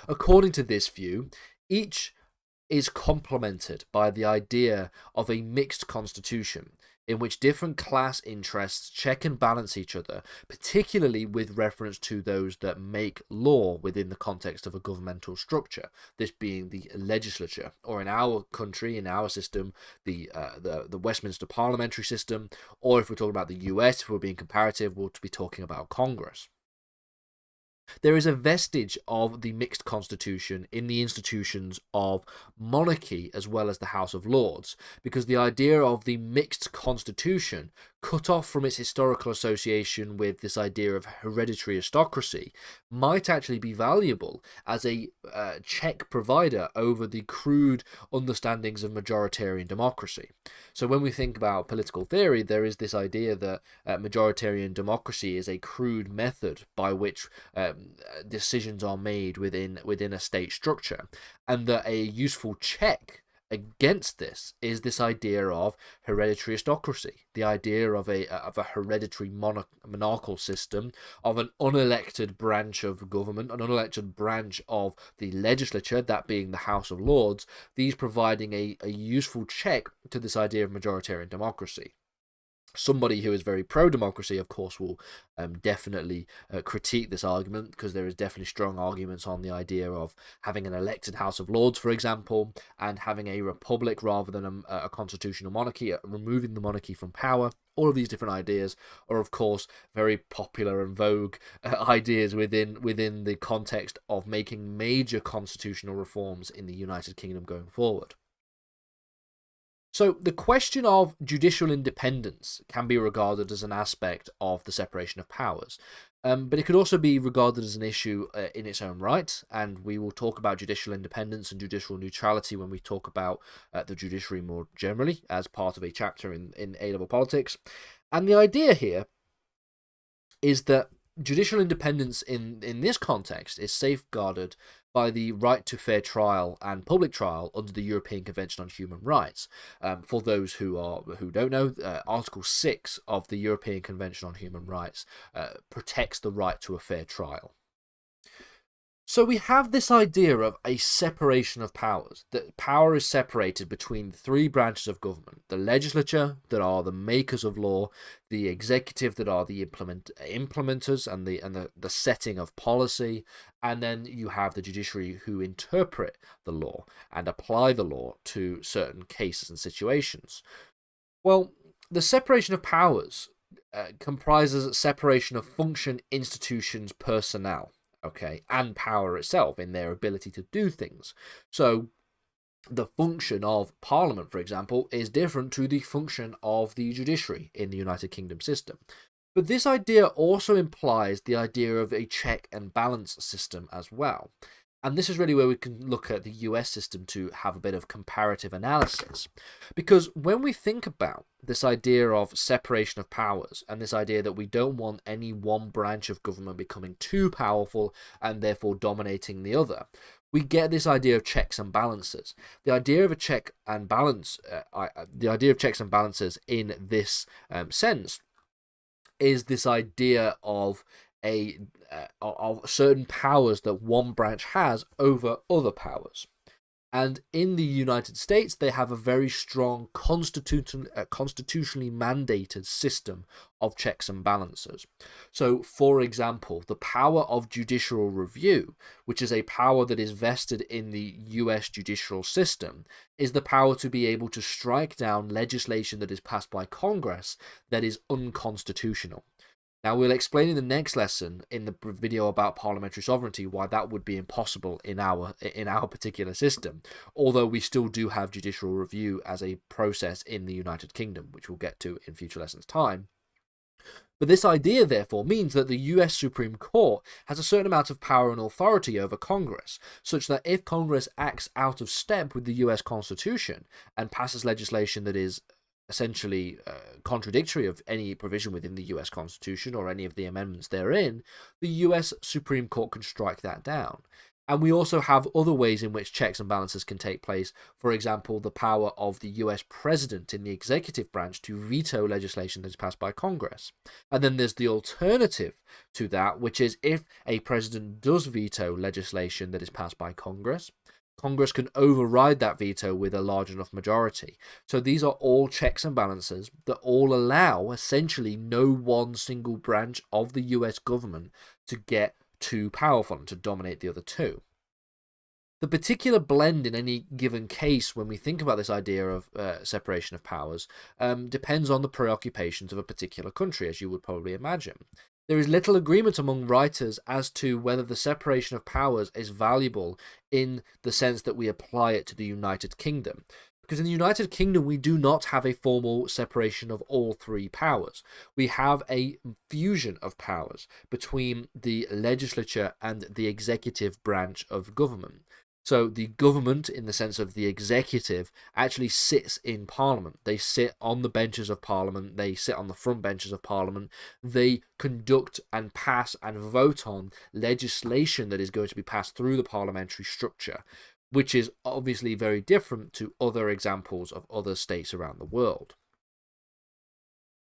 According to this view, each is complemented by the idea of a mixed constitution, in which different class interests check and balance each other, particularly with reference to those that make law within the context of a governmental structure, this being the legislature, or in our country, in our system, the Westminster Parliamentary system, or if we're talking about the US, if we're being comparative, we'll be talking about Congress. There is a vestige of the mixed constitution in the institutions of monarchy as well as the House of Lords, because the idea of the mixed constitution, cut off from its historical association with this idea of hereditary aristocracy, might actually be valuable as a check provider over the crude understandings of majoritarian democracy. So when we think about political theory, there is this idea that majoritarian democracy is a crude method by which decisions are made within a state structure, and that a useful check against this is this idea of hereditary aristocracy, the idea of a hereditary monarchical system, of an unelected branch of government, an unelected branch of the legislature, that being the House of Lords, these providing a useful check to this idea of majoritarian democracy. Somebody who is very pro-democracy, of course, will definitely critique this argument, because there is definitely strong arguments on the idea of having an elected House of Lords, for example, and having a republic rather than a constitutional monarchy, removing the monarchy from power. All of these different ideas are, of course, very popular and vogue ideas within the context of making major constitutional reforms in the United Kingdom going forward. So the question of judicial independence can be regarded as an aspect of the separation of powers, but it could also be regarded as an issue in its own right, and we will talk about judicial independence and judicial neutrality when we talk about the judiciary more generally as part of a chapter in A-level politics. And the idea here is that judicial independence in this context is safeguarded by the right to fair trial and public trial under the European Convention on Human Rights. For those who don't know, Article 6 of the European Convention on Human Rights protects the right to a fair trial. So we have this idea of a separation of powers, that power is separated between three branches of government: the legislature, that are the makers of law; the executive, that are the implementers and the setting of policy; and then you have the judiciary, who interpret the law and apply the law to certain cases and situations. Well, the separation of powers comprises separation of function, institutions, personnel. Okay, and power itself in their ability to do things. So the function of Parliament, for example, is different to the function of the judiciary in the United Kingdom system. But this idea also implies the idea of a check and balance system as well. And this is really where we can look at the US system to have a bit of comparative analysis. Because when we think about this idea of separation of powers, and this idea that we don't want any one branch of government becoming too powerful and therefore dominating the other, we get this idea of checks and balances. The idea of a check and balance, the idea of checks and balances in this sense, is this idea of certain powers that one branch has over other powers. And in the United States, they have a very strong constitutionally mandated system of checks and balances. So, for example, the power of judicial review, which is a power that is vested in the US judicial system, is the power to be able to strike down legislation that is passed by Congress that is unconstitutional. Now, we'll explain in the next lesson, in the video about parliamentary sovereignty, why that would be impossible in our particular system, although we still do have judicial review as a process in the United Kingdom, which we'll get to in future lessons' time. But this idea, therefore, means that the US Supreme Court has a certain amount of power and authority over Congress, such that if Congress acts out of step with the US Constitution and passes legislation that is essentially contradictory of any provision within the US Constitution or any of the amendments therein, the US Supreme Court can strike that down. And we also have other ways in which checks and balances can take place. For example, the power of the US president in the executive branch to veto legislation that is passed by Congress. And then there's the alternative to that, which is if a president does veto legislation that is passed by Congress, Congress can override that veto with a large enough majority. So these are all checks and balances that all allow essentially no one single branch of the US government to get too powerful and to dominate the other two. The particular blend in any given case, when we think about this idea of separation of powers, depends on the preoccupations of a particular country, as you would probably imagine. There is little agreement among writers as to whether the separation of powers is valuable in the sense that we apply it to the United Kingdom. Because in the United Kingdom, we do not have a formal separation of all three powers. We have a fusion of powers between the legislature and the executive branch of government. So the government, in the sense of the executive, actually sits in Parliament. They sit on the benches of Parliament. They sit on the front benches of Parliament. They conduct and pass and vote on legislation that is going to be passed through the parliamentary structure, which is obviously very different to other examples of other states around the world.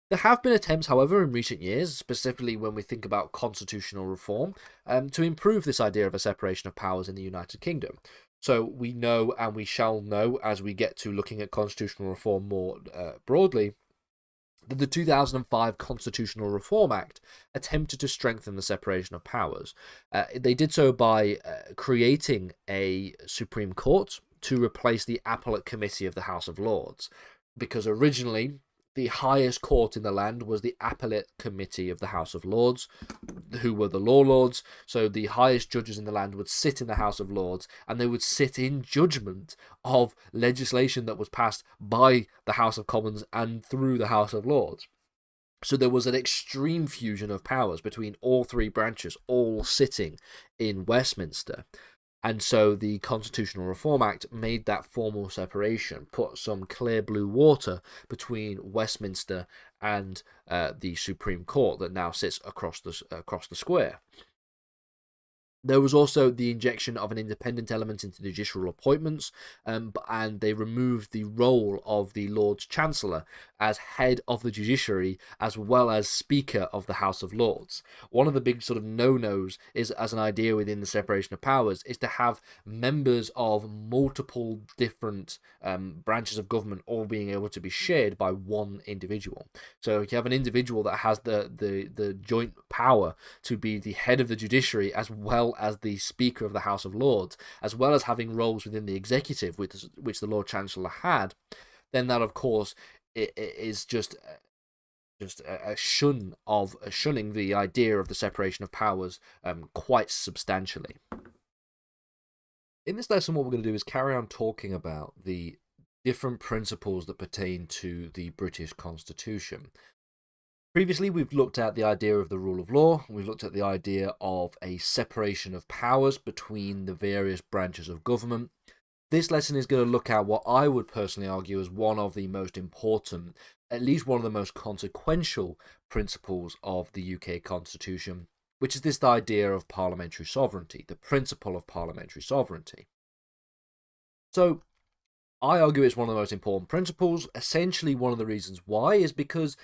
There have been attempts, however, in recent years, specifically when we think about constitutional reform, to improve this idea of a separation of powers in the United Kingdom. So we know, and we shall know as we get to looking at constitutional reform more broadly, that the 2005 Constitutional Reform Act attempted to strengthen the separation of powers. They did so by creating a Supreme Court to replace the Appellate Committee of the House of Lords, because originally the highest court in the land was the Appellate Committee of the House of Lords, who were the law lords. So the highest judges in the land would sit in the House of Lords, and they would sit in judgment of legislation that was passed by the House of Commons and through the House of Lords. So there was an extreme fusion of powers between all three branches, all sitting in Westminster. And so the Constitutional Reform Act made that formal separation, put some clear blue water between Westminster and the Supreme Court that now sits across the square. There was also the injection of an independent element into judicial appointments, and they removed the role of the Lord Chancellor as head of the judiciary as well as Speaker of the House of Lords. One of the big sort of no-nos is, as an idea within the separation of powers, is to have members of multiple different branches of government all being able to be shared by one individual. So you have an individual that has the joint power to be the head of the judiciary as well as the Speaker of the House of Lords, as well as having roles within the executive, which the Lord Chancellor had, then that, of course, it is just a shunning the idea of the separation of powers quite substantially. In this lesson, what we're going to do is carry on talking about the different principles that pertain to the British Constitution. Previously, we've looked at the idea of the rule of law. We've looked at the idea of a separation of powers between the various branches of government. This lesson is going to look at what I would personally argue as one of the most important, at least one of the most consequential principles of the UK Constitution, which is this idea of parliamentary sovereignty, the principle of parliamentary sovereignty. So, I argue it's one of the most important principles. Essentially, one of the reasons why is because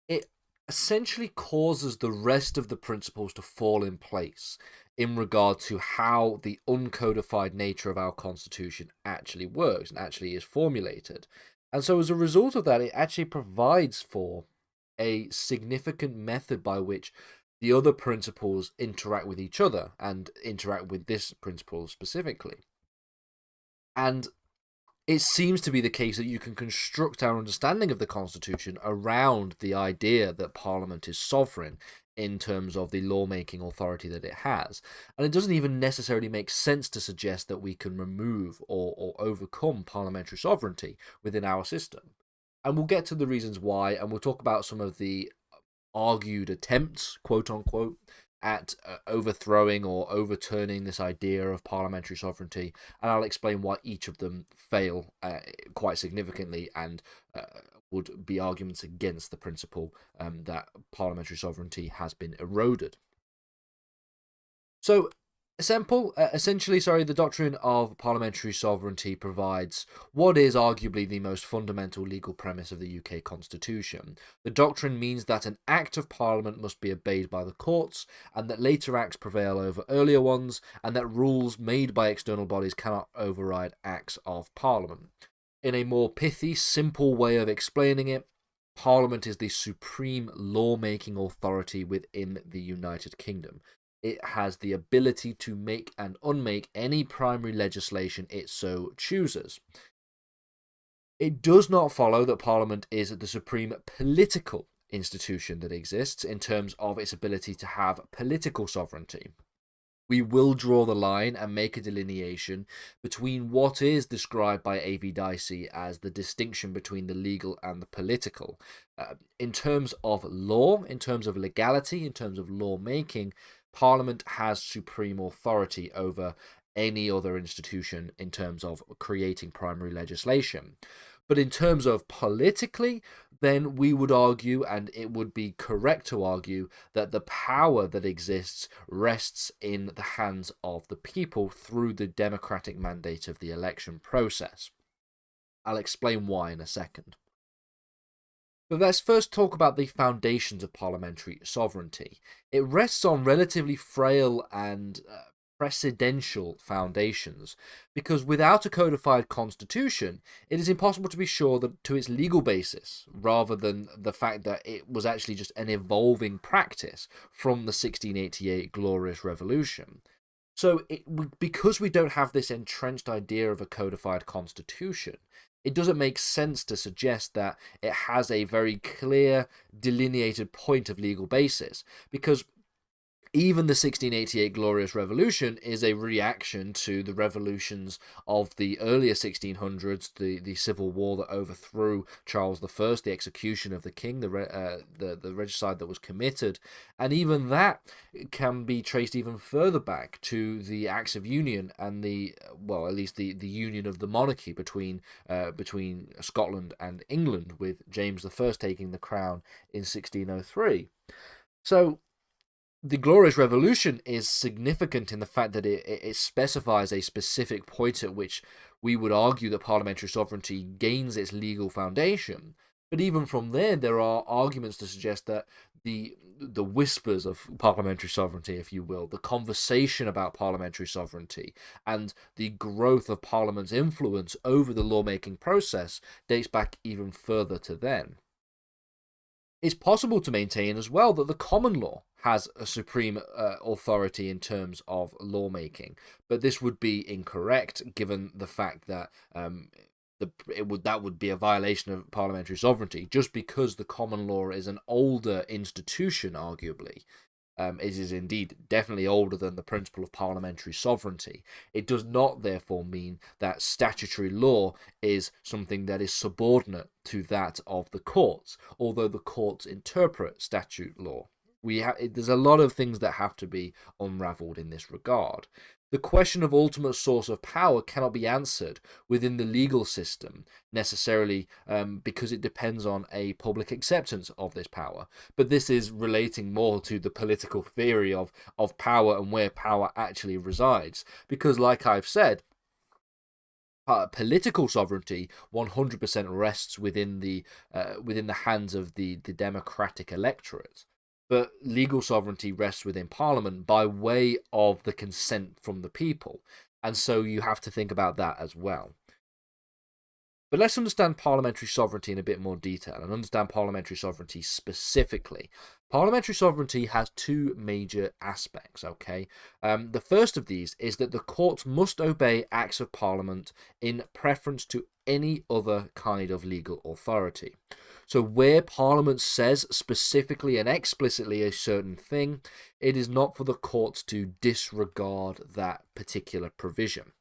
it essentially causes the rest of the principles to fall in place in regard to how the uncodified nature of our Constitution actually works and actually is formulated. And so as a result of that, it actually provides for a significant method by which the other principles interact with each other and interact with this principle specifically. And it seems to be the case that you can construct our understanding of the Constitution around the idea that Parliament is sovereign in terms of the lawmaking authority that it has. And it doesn't even necessarily make sense to suggest that we can remove or overcome parliamentary sovereignty within our system. And we'll get to the reasons why, and we'll talk about some of the argued attempts, quote unquote, at overthrowing or overturning this idea of parliamentary sovereignty, and I'll explain why each of them fail quite significantly and would be arguments against the principle that parliamentary sovereignty has been eroded. So, essentially, the doctrine of parliamentary sovereignty provides what is arguably the most fundamental legal premise of the UK Constitution. The doctrine means that an act of Parliament must be obeyed by the courts, and that later acts prevail over earlier ones, and that rules made by external bodies cannot override acts of Parliament. In a more pithy, simple way of explaining it, Parliament is the supreme lawmaking authority within the United Kingdom. It has the ability to make and unmake any primary legislation it so chooses. It does not follow that Parliament is the supreme political institution that exists in terms of its ability to have political sovereignty. We will draw the line and make a delineation between what is described by A.V. Dicey as the distinction between the legal and the political. In terms of law, in terms of legality, in terms of lawmaking, Parliament has supreme authority over any other institution in terms of creating primary legislation. But in terms of politically, then we would argue, and it would be correct to argue, that the power that exists rests in the hands of the people through the democratic mandate of the election process. I'll explain why in a second. But let's first talk about the foundations of parliamentary sovereignty. It rests on relatively frail and precedential foundations, because without a codified constitution, it is impossible to be sure that to its legal basis, rather than the fact that it was actually just an evolving practice from the 1688 Glorious Revolution. So because we don't have this entrenched idea of a codified constitution, it doesn't make sense to suggest that it has a very clear, delineated point of legal basis, because even the 1688 Glorious Revolution is a reaction to the revolutions of the earlier 1600s, the civil war that overthrew Charles I, the execution of the king, the regicide that was committed, and even that can be traced even further back to the Acts of Union and at least the union of the monarchy between Scotland and England, with James I taking the crown in 1603. So The Glorious Revolution is significant in the fact that it specifies a specific point at which we would argue that parliamentary sovereignty gains its legal foundation. But even from there are arguments to suggest that the whispers of parliamentary sovereignty, if you will, the conversation about parliamentary sovereignty, and the growth of Parliament's influence over the lawmaking process dates back even further to then. It's possible to maintain as well that the common law has a supreme authority in terms of lawmaking, but this would be incorrect given the fact that that would be a violation of parliamentary sovereignty, just because the common law is an older institution, arguably. It is indeed definitely older than the principle of parliamentary sovereignty. It does not therefore mean that statutory law is something that is subordinate to that of the courts, although the courts interpret statute law. There's a lot of things that have to be unravelled in this regard. The question of ultimate source of power cannot be answered within the legal system necessarily, because it depends on a public acceptance of this power. But this is relating more to the political theory of power and where power actually resides. Because, like I've said, political sovereignty 100% rests within the hands of the democratic electorate. But legal sovereignty rests within Parliament by way of the consent from the people. And so you have to think about that as well. But let's understand parliamentary sovereignty in a bit more detail and understand parliamentary sovereignty specifically. Parliamentary sovereignty has two major aspects, okay? The first of these is that the courts must obey acts of Parliament in preference to any other kind of legal authority. So where Parliament says specifically and explicitly a certain thing, it is not for the courts to disregard that particular provision.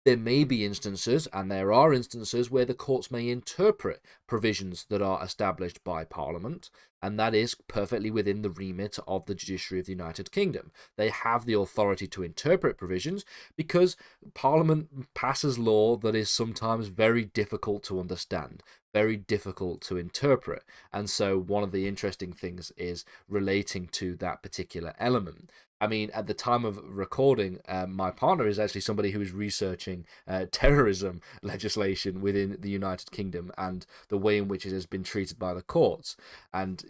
There may be instances, and there are instances, where the courts may interpret provisions that are established by Parliament, and that is perfectly within the remit of the judiciary of the United Kingdom. They have the authority to interpret provisions because Parliament passes law that is sometimes very difficult to understand, very difficult to interpret. And so one of the interesting things is relating to that particular element. I mean, at the time of recording, my partner is actually somebody who is researching terrorism legislation within the United Kingdom and the way in which it has been treated by the courts. And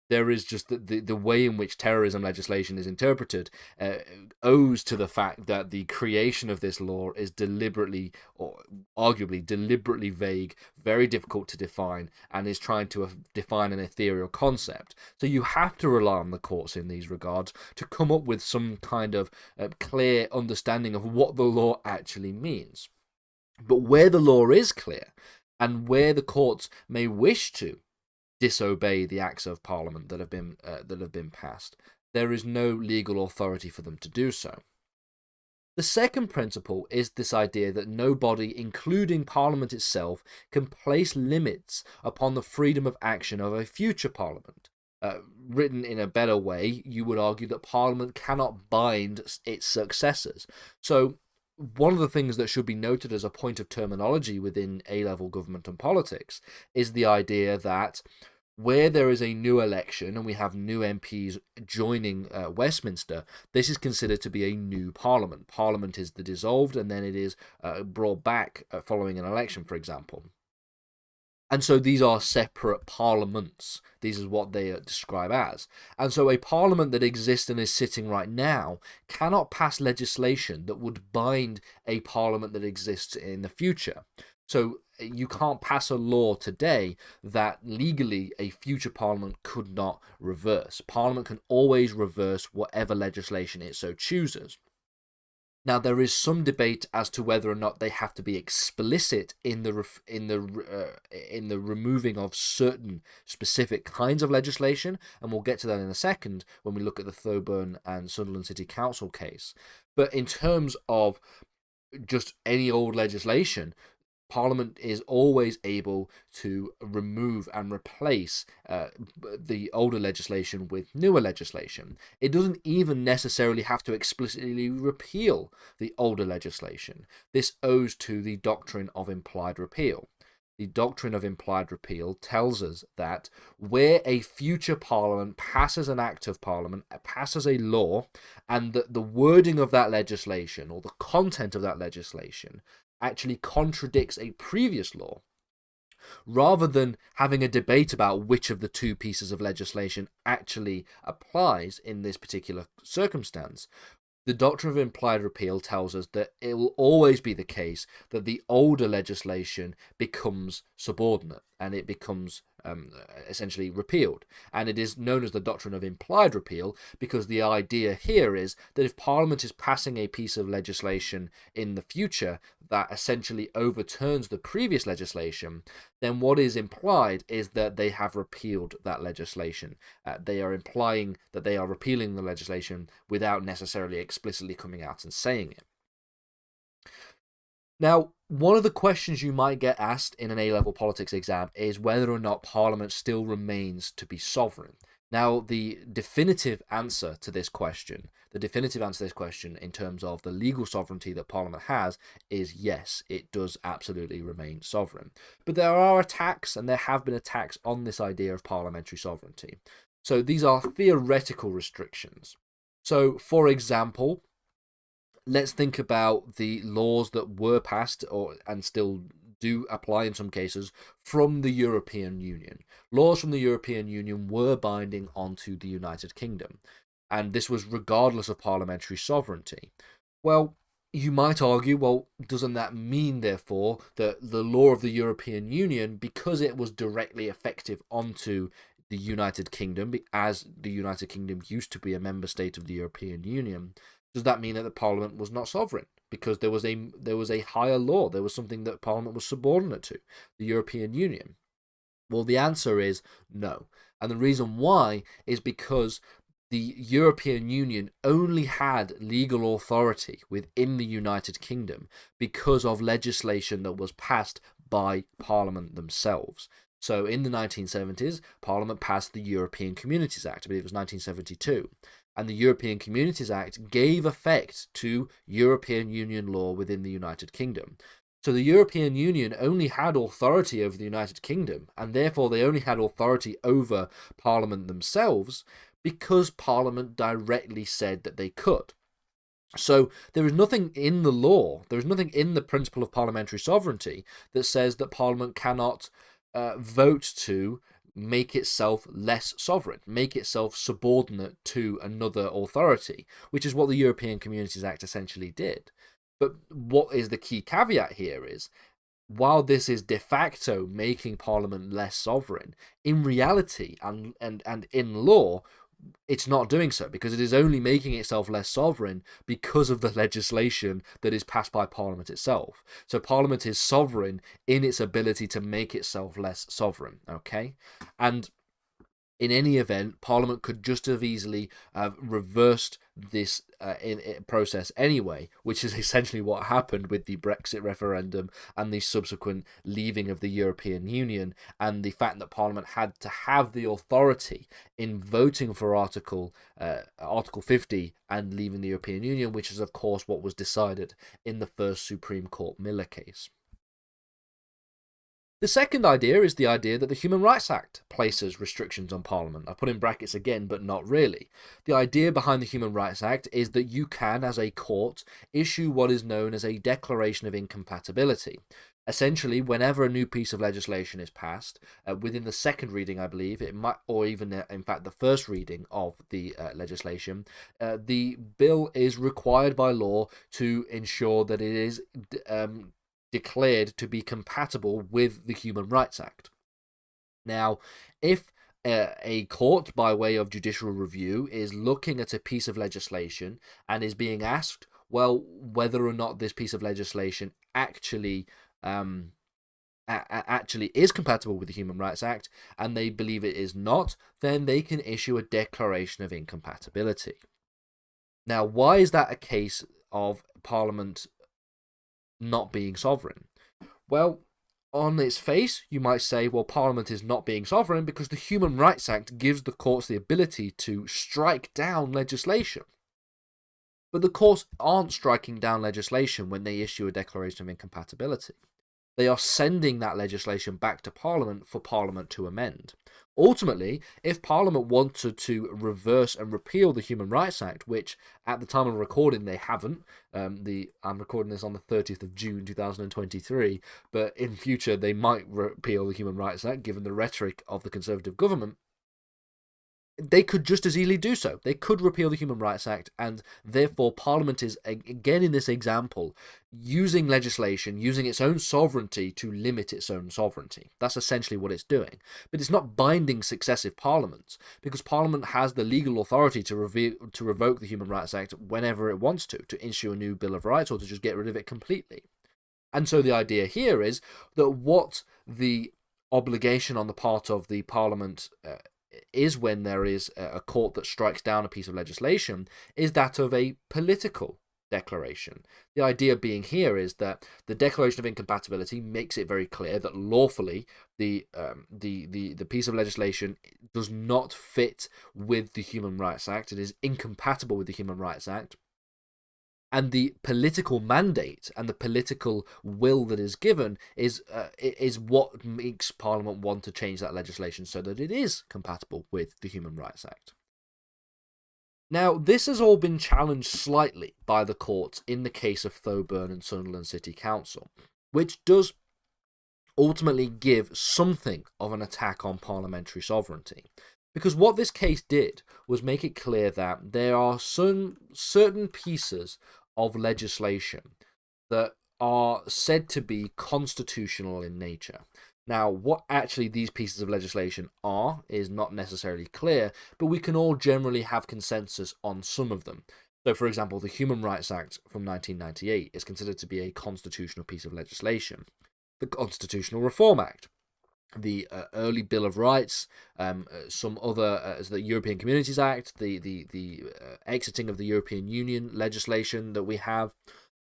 there is just the way in which terrorism legislation is interpreted owes to the fact that the creation of this law is deliberately, or arguably deliberately vague, very difficult to define, and is trying to define an ethereal concept. So you have to rely on the courts in these regards to come up with some kind of clear understanding of what the law actually means. But where the law is clear, and where the courts may wish to disobey the acts of Parliament that have been passed, there is no legal authority for them to do so. The second principle is this idea that no body, including Parliament itself, can place limits upon the freedom of action of a future Parliament. Written in a better way, you would argue that Parliament cannot bind its successors. So one of the things that should be noted as a point of terminology within A-level government and politics is the idea that where there is a new election and we have new MPs joining Westminster, this is considered to be a new Parliament. Parliament is dissolved and then it is brought back following an election, for example. And so these are separate parliaments. These is what they describe as. And so a parliament that exists and is sitting right now cannot pass legislation that would bind a parliament that exists in the future. So you can't pass a law today that legally a future parliament could not reverse. Parliament can always reverse whatever legislation it so chooses. Now, there is some debate as to whether or not they have to be explicit in the removing of certain specific kinds of legislation, and we'll get to that in a second when we look at the Thoburn and Sunderland City Council case. But in terms of just any old legislation, Parliament is always able to remove and replace the older legislation with newer legislation. It doesn't even necessarily have to explicitly repeal the older legislation. This owes to the doctrine of implied repeal. the doctrine of implied repeal tells us that where a future Parliament passes an act of Parliament, passes a law, and the wording of that legislation or the content of that legislation actually contradicts a previous law, rather than having a debate about which of the two pieces of legislation actually applies in this particular circumstance, the doctrine of implied repeal tells us that it will always be the case that the older legislation becomes subordinate and it becomes essentially repealed. And it is known as the doctrine of implied repeal because the idea here is that if Parliament is passing a piece of legislation in the future that essentially overturns the previous legislation, then what is implied is that they have repealed that legislation. They are implying that they are repealing the legislation without necessarily explicitly coming out and saying it. Now, one of the questions you might get asked in an A-level politics exam is whether or not Parliament still remains to be sovereign. Now, the definitive answer to this question in terms of the legal sovereignty that Parliament has is yes, it does absolutely remain sovereign. But there are attacks, and there have been attacks on this idea of parliamentary sovereignty. So these are theoretical restrictions. So, for example, let's think about the laws that were passed and still do apply in some cases from the European Union. Laws from the European Union were binding onto the United Kingdom, and this was regardless of parliamentary sovereignty. Well, you might argue, well, doesn't that mean, therefore, that the law of the European Union, because it was directly effective onto the United Kingdom, as the United Kingdom used to be a member state of the European Union, does that mean that the Parliament was not sovereign because there was a higher law? There was something that Parliament was subordinate to, the European Union. Well, the answer is no, and the reason why is because the European Union only had legal authority within the United Kingdom because of legislation that was passed by Parliament themselves. So in the 1970s, Parliament passed the European Communities Act. I believe it was 1972. And the European Communities Act gave effect to European Union law within the United Kingdom. So the European Union only had authority over the United Kingdom, and therefore they only had authority over Parliament themselves because Parliament directly said that they could. So there is nothing in the law, there is nothing in the principle of parliamentary sovereignty that says that Parliament cannot vote to make itself less sovereign, make itself subordinate to another authority, which is what the European Communities Act essentially did. But what is the key caveat here is, while this is de facto making Parliament less sovereign, in reality and in law, it's not doing so, because it is only making itself less sovereign because of the legislation that is passed by Parliament itself. So Parliament is sovereign in its ability to make itself less sovereign, okay? And in any event, Parliament could just as easily have reversed this process anyway, which is essentially what happened with the Brexit referendum and the subsequent leaving of the European Union, and the fact that Parliament had to have the authority in voting for Article 50 and leaving the European Union, which is of course what was decided in the first Supreme Court Miller case. The second idea is the idea that the Human Rights Act places restrictions on Parliament. I put in brackets again, but not really. The idea behind the Human Rights Act is that you can, as a court, issue what is known as a declaration of incompatibility. Essentially, whenever a new piece of legislation is passed, within the second reading, I believe, it might, or even in fact the first reading of the legislation, the bill is required by law to ensure that it is declared to be compatible with the Human Rights Act. Now, if a court, by way of judicial review, is looking at a piece of legislation and is being asked, well, whether or not this piece of legislation actually is compatible with the Human Rights Act, and they believe it is not, then they can issue a declaration of incompatibility. Now, why is that a case of Parliament not being sovereign? Well, on its face, you might say, well, Parliament is not being sovereign because the Human Rights Act gives the courts the ability to strike down legislation. But the courts aren't striking down legislation when they issue a declaration of incompatibility. They are sending that legislation back to Parliament for Parliament to amend. Ultimately, if Parliament wanted to reverse and repeal the Human Rights Act, which at the time of recording they haven't, I'm recording this on the 30th of June 2023, but in future they might repeal the Human Rights Act given the rhetoric of the Conservative government, they could just as easily do so. They could repeal the Human Rights Act, and therefore Parliament is, again in this example, using legislation, using its own sovereignty to limit its own sovereignty. That's essentially what it's doing. But it's not binding successive parliaments, because Parliament has the legal authority to revoke the Human Rights Act whenever it wants to issue a new Bill of Rights, or to just get rid of it completely. And so the idea here is that what the obligation on the part of the Parliament is when there is a court that strikes down a piece of legislation is that of a political declaration. The idea being here is that the Declaration of Incompatibility makes it very clear that lawfully the piece of legislation does not fit with the Human Rights Act. It is incompatible with the Human Rights Act. And the political mandate and the political will that is given is what makes Parliament want to change that legislation so that it is compatible with the Human Rights Act. Now, this has all been challenged slightly by the courts in the case of Thoburn and Sunderland City Council, which does ultimately give something of an attack on parliamentary sovereignty. Because what this case did was make it clear that there are some certain pieces of legislation that are said to be constitutional in nature. Now, what actually these pieces of legislation are is not necessarily clear, but we can all generally have consensus on some of them. So, for example, the Human Rights Act from 1998 is considered to be a constitutional piece of legislation. The Constitutional Reform Act, the early Bill of Rights, some other, the European Communities Act, the exiting of the European Union legislation that we have,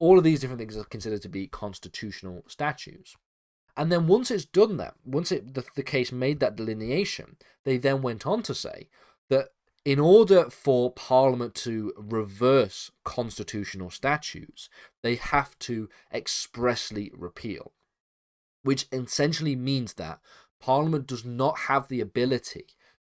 all of these different things are considered to be constitutional statutes. And then once it's done that, once the case made that delineation, they then went on to say that in order for Parliament to reverse constitutional statutes, they have to expressly repeal, which essentially means that Parliament does not have the ability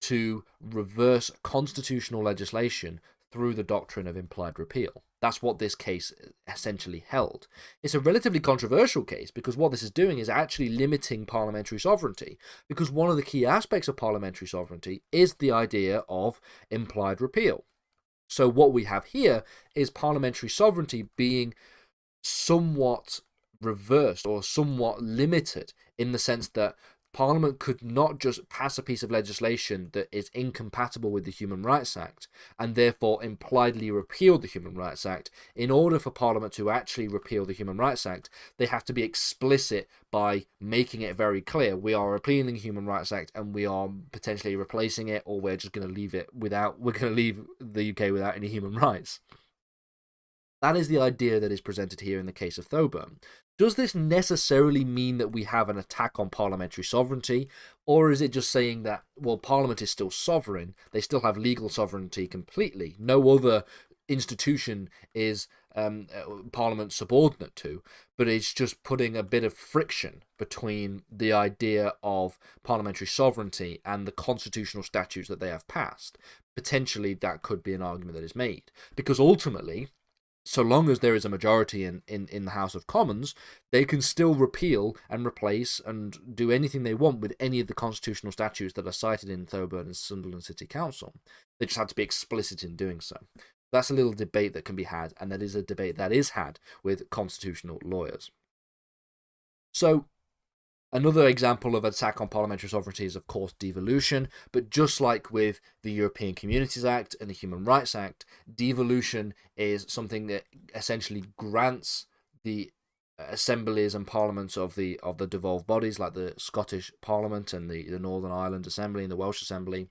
to reverse constitutional legislation through the doctrine of implied repeal. That's what this case essentially held. It's a relatively controversial case because what this is doing is actually limiting parliamentary sovereignty, because one of the key aspects of parliamentary sovereignty is the idea of implied repeal. So what we have here is parliamentary sovereignty being somewhat reversed or somewhat limited in the sense that Parliament could not just pass a piece of legislation that is incompatible with the Human Rights Act and therefore impliedly repeal the Human Rights Act. In order for Parliament to actually repeal the Human Rights Act, they have to be explicit by making it very clear we are repealing the Human Rights Act and we are potentially replacing it, or we're just going to leave it without, we're going to leave the UK without any human rights. That is the idea that is presented here in the case of Thoburn. Does this necessarily mean that we have an attack on parliamentary sovereignty, or is it just saying that, well, Parliament is still sovereign, they still have legal sovereignty completely, no other institution is Parliament subordinate to, but it's just putting a bit of friction between the idea of parliamentary sovereignty and the constitutional statutes that they have passed? Potentially that could be an argument that is made, because ultimately, so long as there is a majority in the House of Commons, they can still repeal and replace and do anything they want with any of the constitutional statutes that are cited in Thoburn and Sunderland City Council. They just had to be explicit in doing so. That's a little debate that can be had, and that is a debate that is had with constitutional lawyers. So, another example of attack on parliamentary sovereignty is, of course, devolution, but just like with the European Communities Act and the Human Rights Act, devolution is something that essentially grants the assemblies and parliaments of the devolved bodies, like the Scottish Parliament and the Northern Ireland Assembly and the Welsh Assembly.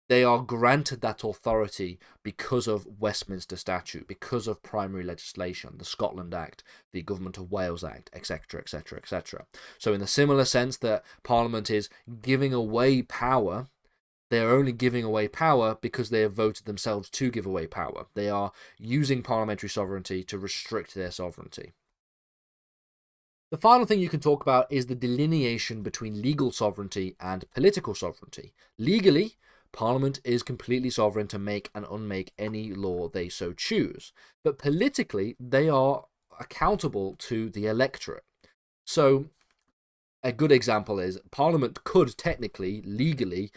They are granted that authority because of Westminster Statute, because of primary legislation, the Scotland Act, the Government of Wales Act, etc., etc., etc. So in the similar sense that Parliament is giving away power, they are only giving away power because they have voted themselves to give away power. They are using parliamentary sovereignty to restrict their sovereignty. The final thing you can talk about is the delineation between legal sovereignty and political sovereignty. Legally, Parliament is completely sovereign to make and unmake any law they so choose, but politically, they are accountable to the electorate. So, a good example is Parliament could technically, legally,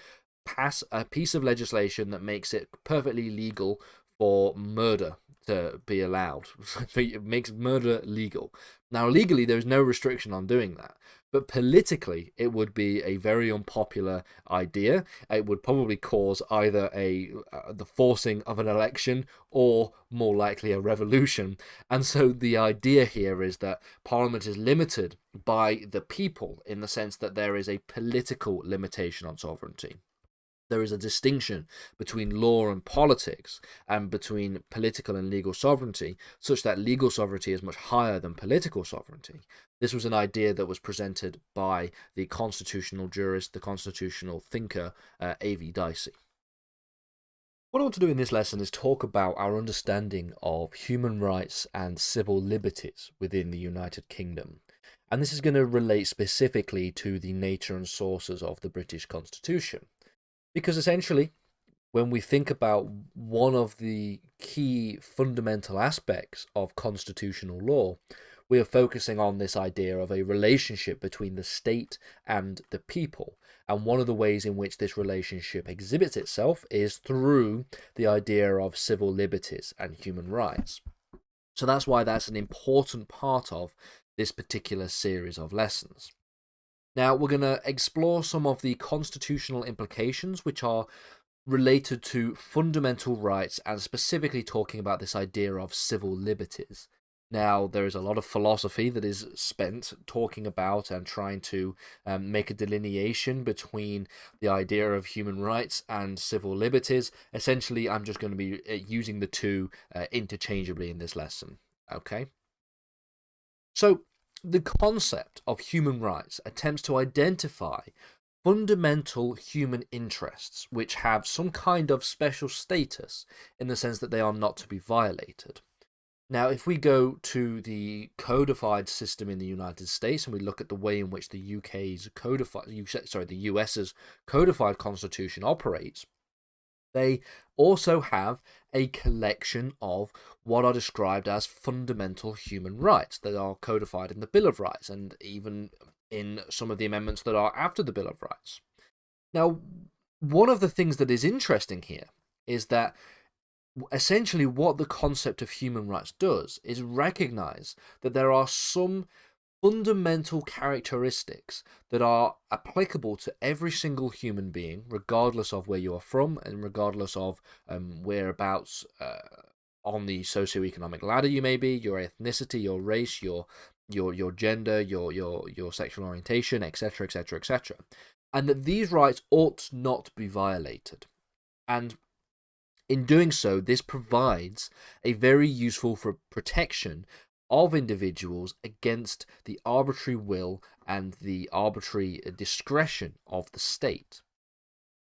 pass a piece of legislation that makes it perfectly legal for murder to be allowed. It makes murder legal. Now, legally, there's no restriction on doing that. But politically, it would be a very unpopular idea. It would probably cause either the forcing of an election or, more likely, a revolution. And so the idea here is that Parliament is limited by the people in the sense that there is a political limitation on sovereignty. There is a distinction between law and politics and between political and legal sovereignty, such that legal sovereignty is much higher than political sovereignty. This was an idea that was presented by the constitutional jurist, the constitutional thinker, A.V. Dicey. What I want to do in this lesson is talk about our understanding of human rights and civil liberties within the United Kingdom. And this is going to relate specifically to the nature and sources of the British Constitution. Because essentially, when we think about one of the key fundamental aspects of constitutional law, we are focusing on this idea of a relationship between the state and the people. And one of the ways in which this relationship exhibits itself is through the idea of civil liberties and human rights. So that's why that's an important part of this particular series of lessons. Now, we're going to explore some of the constitutional implications which are related to fundamental rights and specifically talking about this idea of civil liberties. Now, there is a lot of philosophy that is spent talking about and trying to make a delineation between the idea of human rights and civil liberties. Essentially, I'm just going to be using the two interchangeably in this lesson. Okay? So, the concept of human rights attempts to identify fundamental human interests which have some kind of special status in the sense that they are not to be violated. Now, if we go to the codified system in the United States and we look at the way in which the the US's codified constitution operates, they also have a collection of what are described as fundamental human rights that are codified in the Bill of Rights and even in some of the amendments that are after the Bill of Rights. Now, one of the things that is interesting here is that essentially what the concept of human rights does is recognize that there are some fundamental characteristics that are applicable to every single human being, regardless of where you are from and regardless of whereabouts on the socioeconomic ladder you may be, your ethnicity, your race, your gender, your sexual orientation, etc., etc., etc., and that these rights ought not be violated. And in doing so, this provides a very useful protection of individuals against the arbitrary will and the arbitrary discretion of the state.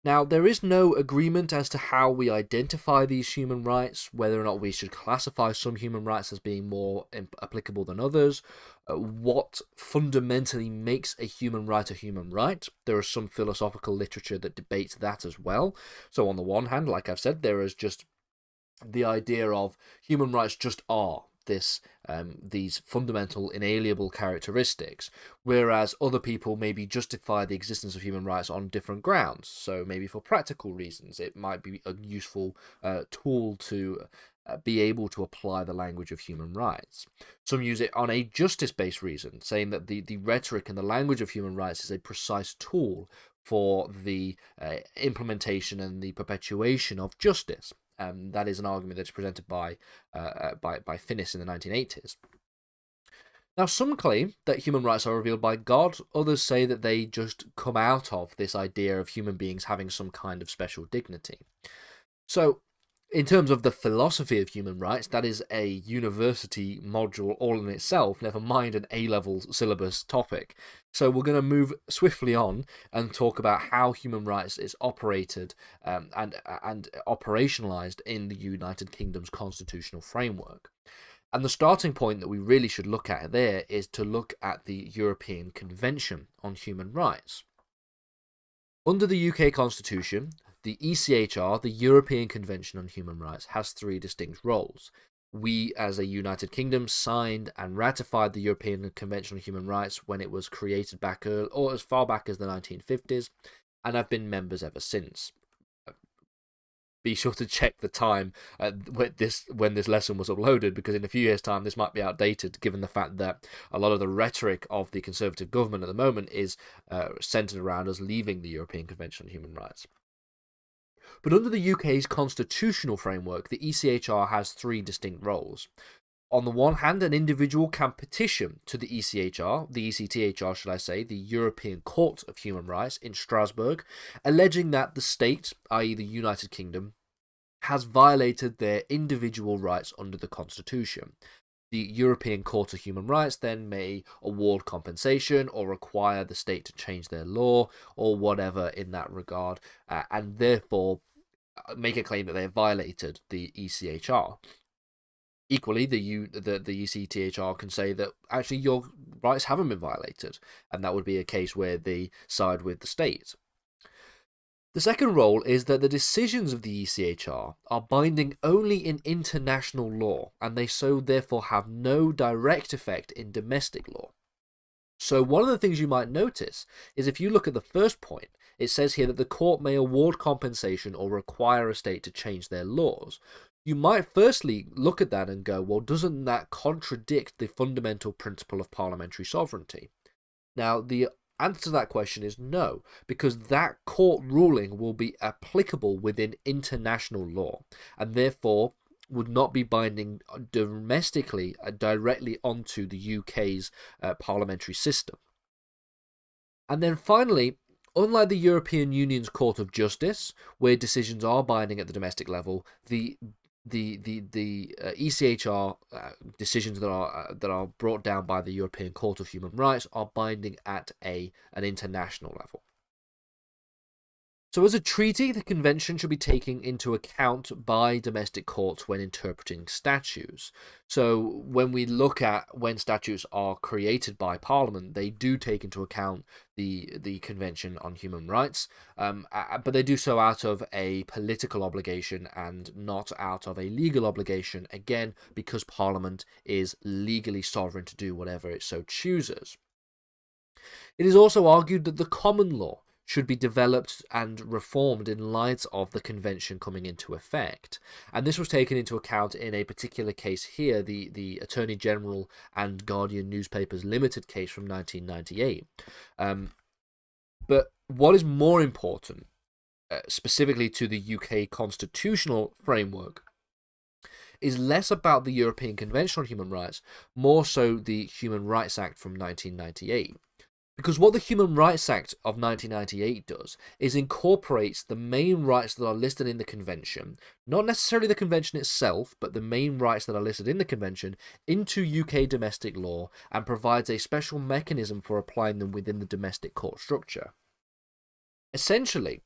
Now, there is no agreement as to how we identify these human rights, whether or not we should classify some human rights as being more applicable than others, what fundamentally makes a human right a human right. There is some philosophical literature that debates that as well. So on the one hand, like I've said, there is just the idea of human rights just are these fundamental inalienable characteristics, whereas other people maybe justify the existence of human rights on different grounds. So maybe for practical reasons, it might be a useful tool to be able to apply the language of human rights. Some use it on a justice-based reason, saying that the rhetoric and the language of human rights is a precise tool for the implementation and the perpetuation of justice. That is an argument that's presented by Finnis in the 1980s. Now, some claim that human rights are revealed by God. Others say that they just come out of this idea of human beings having some kind of special dignity. So, in terms of the philosophy of human rights, that is a university module all in itself, never mind an A-level syllabus topic. So we're going to move swiftly on and talk about how human rights is operated and operationalized in the United Kingdom's constitutional framework. And the starting point that we really should look at there is to look at the European Convention on Human Rights. Under the UK Constitution, the ECHR, the European Convention on Human Rights, has three distinct roles. We, as a United Kingdom, signed and ratified the European Convention on Human Rights when it was created back or as far back as the 1950s, and have been members ever since. Be sure to check the time when this lesson was uploaded, because in a few years' time this might be outdated, given the fact that a lot of the rhetoric of the Conservative government at the moment is centred around us leaving the European Convention on Human Rights. But under the UK's constitutional framework, the ECHR has three distinct roles. On the one hand, an individual can petition to the ECHR, the ECTHR should I say, the European Court of Human Rights in Strasbourg, alleging that the state, i.e. the United Kingdom, has violated their individual rights under the Constitution. The European Court of Human Rights then may award compensation or require the state to change their law or whatever in that regard, and therefore make a claim that they have violated the ECHR. Equally, the ECTHR can say that actually your rights haven't been violated, and that would be a case where they side with the state. The second role is that the decisions of the ECHR are binding only in international law, and they so therefore have no direct effect in domestic law. So one of the things you might notice is if you look at the first point, it says here that the court may award compensation or require a state to change their laws. You might firstly look at that and go, well, doesn't that contradict the fundamental principle of parliamentary sovereignty? Now, the answer to that question is no, because that court ruling will be applicable within international law, and therefore would not be binding domestically directly onto the UK's parliamentary system. And then finally, unlike the European Union's Court of Justice, where decisions are binding at the domestic level, the ECHR decisions that are brought down by the European Court of Human Rights are binding at an international level. So as a treaty, the convention should be taken into account by domestic courts when interpreting statutes. So when we look at when statutes are created by Parliament, they do take into account the Convention on Human Rights, but they do so out of a political obligation and not out of a legal obligation, again, because Parliament is legally sovereign to do whatever it so chooses. It is also argued that the common law should be developed and reformed in light of the convention coming into effect. And this was taken into account in a particular case here, the Attorney General and Guardian Newspapers Limited case from 1998. But what is more important, specifically to the UK constitutional framework, is less about the European Convention on Human Rights, more so the Human Rights Act from 1998. Because what the Human Rights Act of 1998 does is incorporates the main rights that are listed in the Convention, not necessarily the Convention itself, but the main rights that are listed in the Convention, into UK domestic law and provides a special mechanism for applying them within the domestic court structure. Essentially,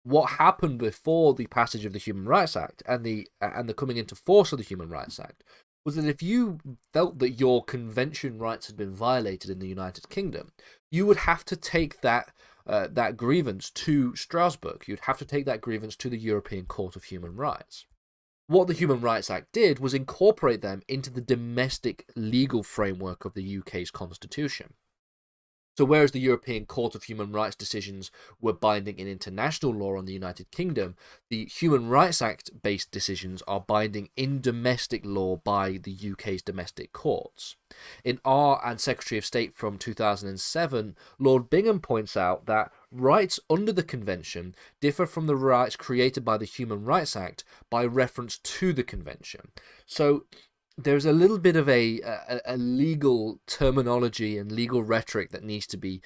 what happened before the passage of the Human Rights Act and the coming into force of the Human Rights Act was that if you felt that your convention rights had been violated in the United Kingdom, you would have to take that grievance to Strasbourg. You'd have to take that grievance to the European Court of Human Rights. What the Human Rights Act did was incorporate them into the domestic legal framework of the UK's constitution. So whereas the European Court of Human Rights decisions were binding in international law on the United Kingdom, the Human Rights Act-based decisions are binding in domestic law by the UK's domestic courts. In R and Secretary of State from 2007, Lord Bingham points out that rights under the Convention differ from the rights created by the Human Rights Act by reference to the Convention. So there's a little bit of a legal terminology and legal rhetoric that needs to be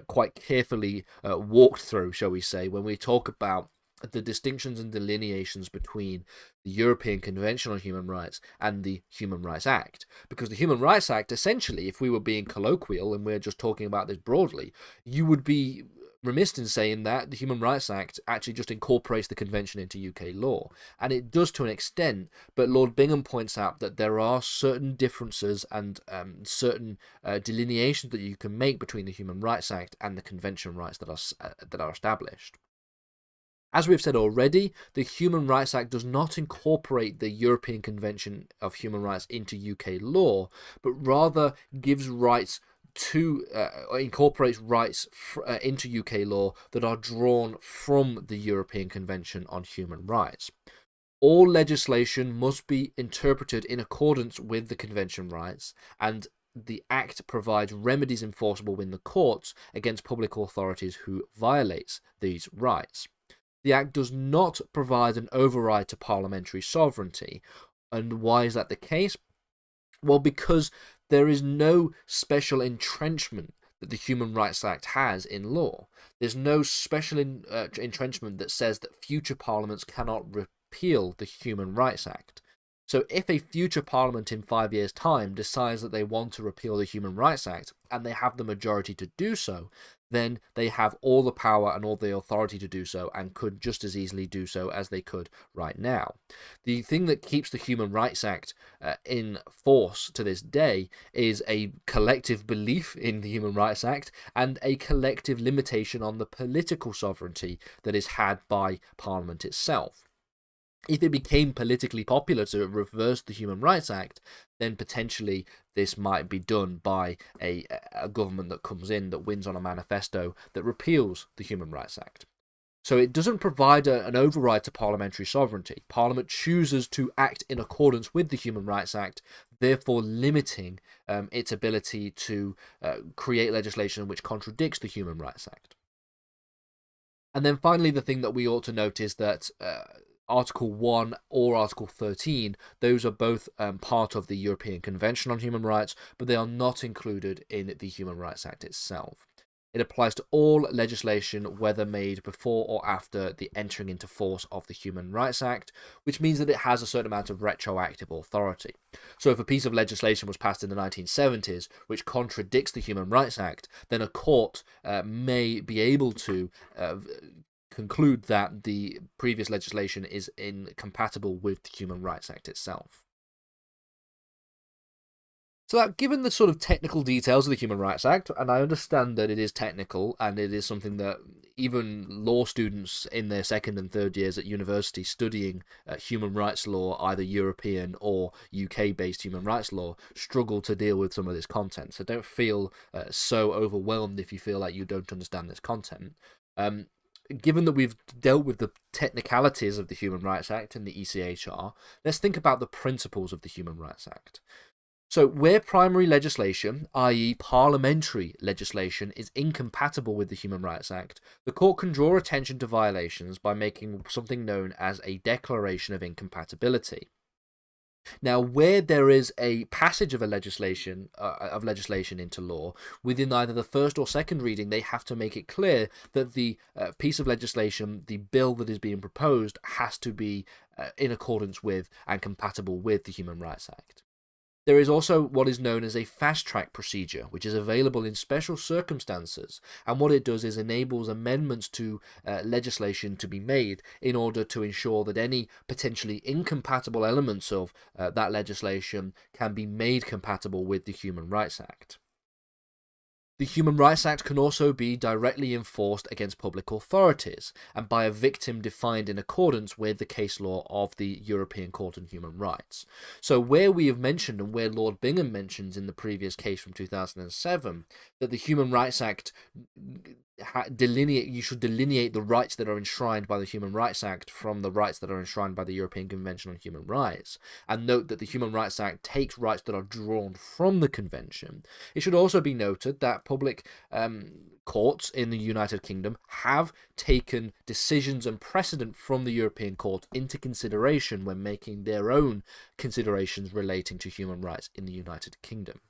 quite carefully walked through, shall we say, when we talk about the distinctions and delineations between the European Convention on Human Rights and the Human Rights Act. Because the Human Rights Act, essentially, if we were being colloquial and we're just talking about this broadly, you would be remiss in saying that the Human Rights Act actually just incorporates the convention into UK law, and it does to an extent, but Lord Bingham points out that there are certain differences and certain delineations that you can make between the Human Rights Act and the convention rights that are established. As we've said already, the Human Rights Act does not incorporate the European Convention of Human Rights into UK law, but rather gives rights to incorporates rights into UK law that are drawn from the European Convention on Human Rights. All legislation must be interpreted in accordance with the Convention rights, and the Act provides remedies enforceable in the courts against public authorities who violates these rights. The Act does not provide an override to parliamentary sovereignty. And why is that the case? Well, because there is no special entrenchment that the Human Rights Act has in law. There's no special entrenchment that says that future parliaments cannot repeal the Human Rights Act. So if a future parliament in 5 years' time decides that they want to repeal the Human Rights Act, and they have the majority to do so, then they have all the power and all the authority to do so, and could just as easily do so as they could right now. The thing that keeps the Human Rights Act in force to this day is a collective belief in the Human Rights Act and a collective limitation on the political sovereignty that is had by Parliament itself. If it became politically popular to reverse the Human Rights Act, then potentially this might be done by a government that comes in, that wins on a manifesto, that repeals the Human Rights Act. So it doesn't provide an override to parliamentary sovereignty. Parliament chooses to act in accordance with the Human Rights Act, therefore limiting its ability to create legislation which contradicts the Human Rights Act. And then finally, the thing that we ought to note is that Article 1 or Article 13, those are both part of the European Convention on Human Rights, but they are not included in the Human Rights Act itself. It applies to all legislation, whether made before or after the entering into force of the Human Rights Act, which means that it has a certain amount of retroactive authority. So if a piece of legislation was passed in the 1970s which contradicts the Human Rights Act, then a court may be able to conclude that the previous legislation is incompatible with the Human Rights Act itself. So that, given the sort of technical details of the Human Rights Act, and I understand that it is technical and it is something that even law students in their second and third years at university studying human rights law, either European or UK-based human rights law, struggle to deal with some of this content. So don't feel so overwhelmed if you feel like you don't understand this content. Given that we've dealt with the technicalities of the Human Rights Act and the ECHR, let's think about the principles of the Human Rights Act. So where primary legislation, i.e. parliamentary legislation, is incompatible with the Human Rights Act, the court can draw attention to violations by making something known as a declaration of incompatibility. Now, where there is a passage of legislation into law, within either the first or second reading, they have to make it clear that the piece of legislation, the bill that is being proposed, has to be in accordance with and compatible with the Human Rights Act. There is also what is known as a fast-track procedure, which is available in special circumstances, and what it does is enables amendments to legislation to be made in order to ensure that any potentially incompatible elements of that legislation can be made compatible with the Human Rights Act. The Human Rights Act can also be directly enforced against public authorities and by a victim defined in accordance with the case law of the European Court on Human Rights. So where we have mentioned, and where Lord Bingham mentions in the previous case from 2007, that the Human Rights Act you should delineate the rights that are enshrined by the Human Rights Act from the rights that are enshrined by the European Convention on Human Rights, and note that the Human Rights Act takes rights that are drawn from the Convention. It should also be noted that public courts in the United Kingdom have taken decisions and precedent from the European Court into consideration when making their own considerations relating to human rights in the United Kingdom.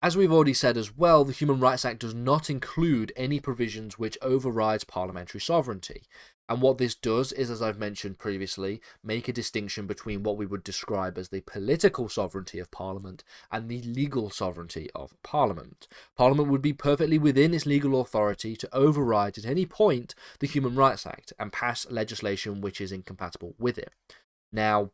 As we've already said as well, the Human Rights Act does not include any provisions which overrides parliamentary sovereignty. And what this does is, as I've mentioned previously, make a distinction between what we would describe as the political sovereignty of Parliament and the legal sovereignty of Parliament. Parliament would be perfectly within its legal authority to override at any point the Human Rights Act and pass legislation which is incompatible with it. Now,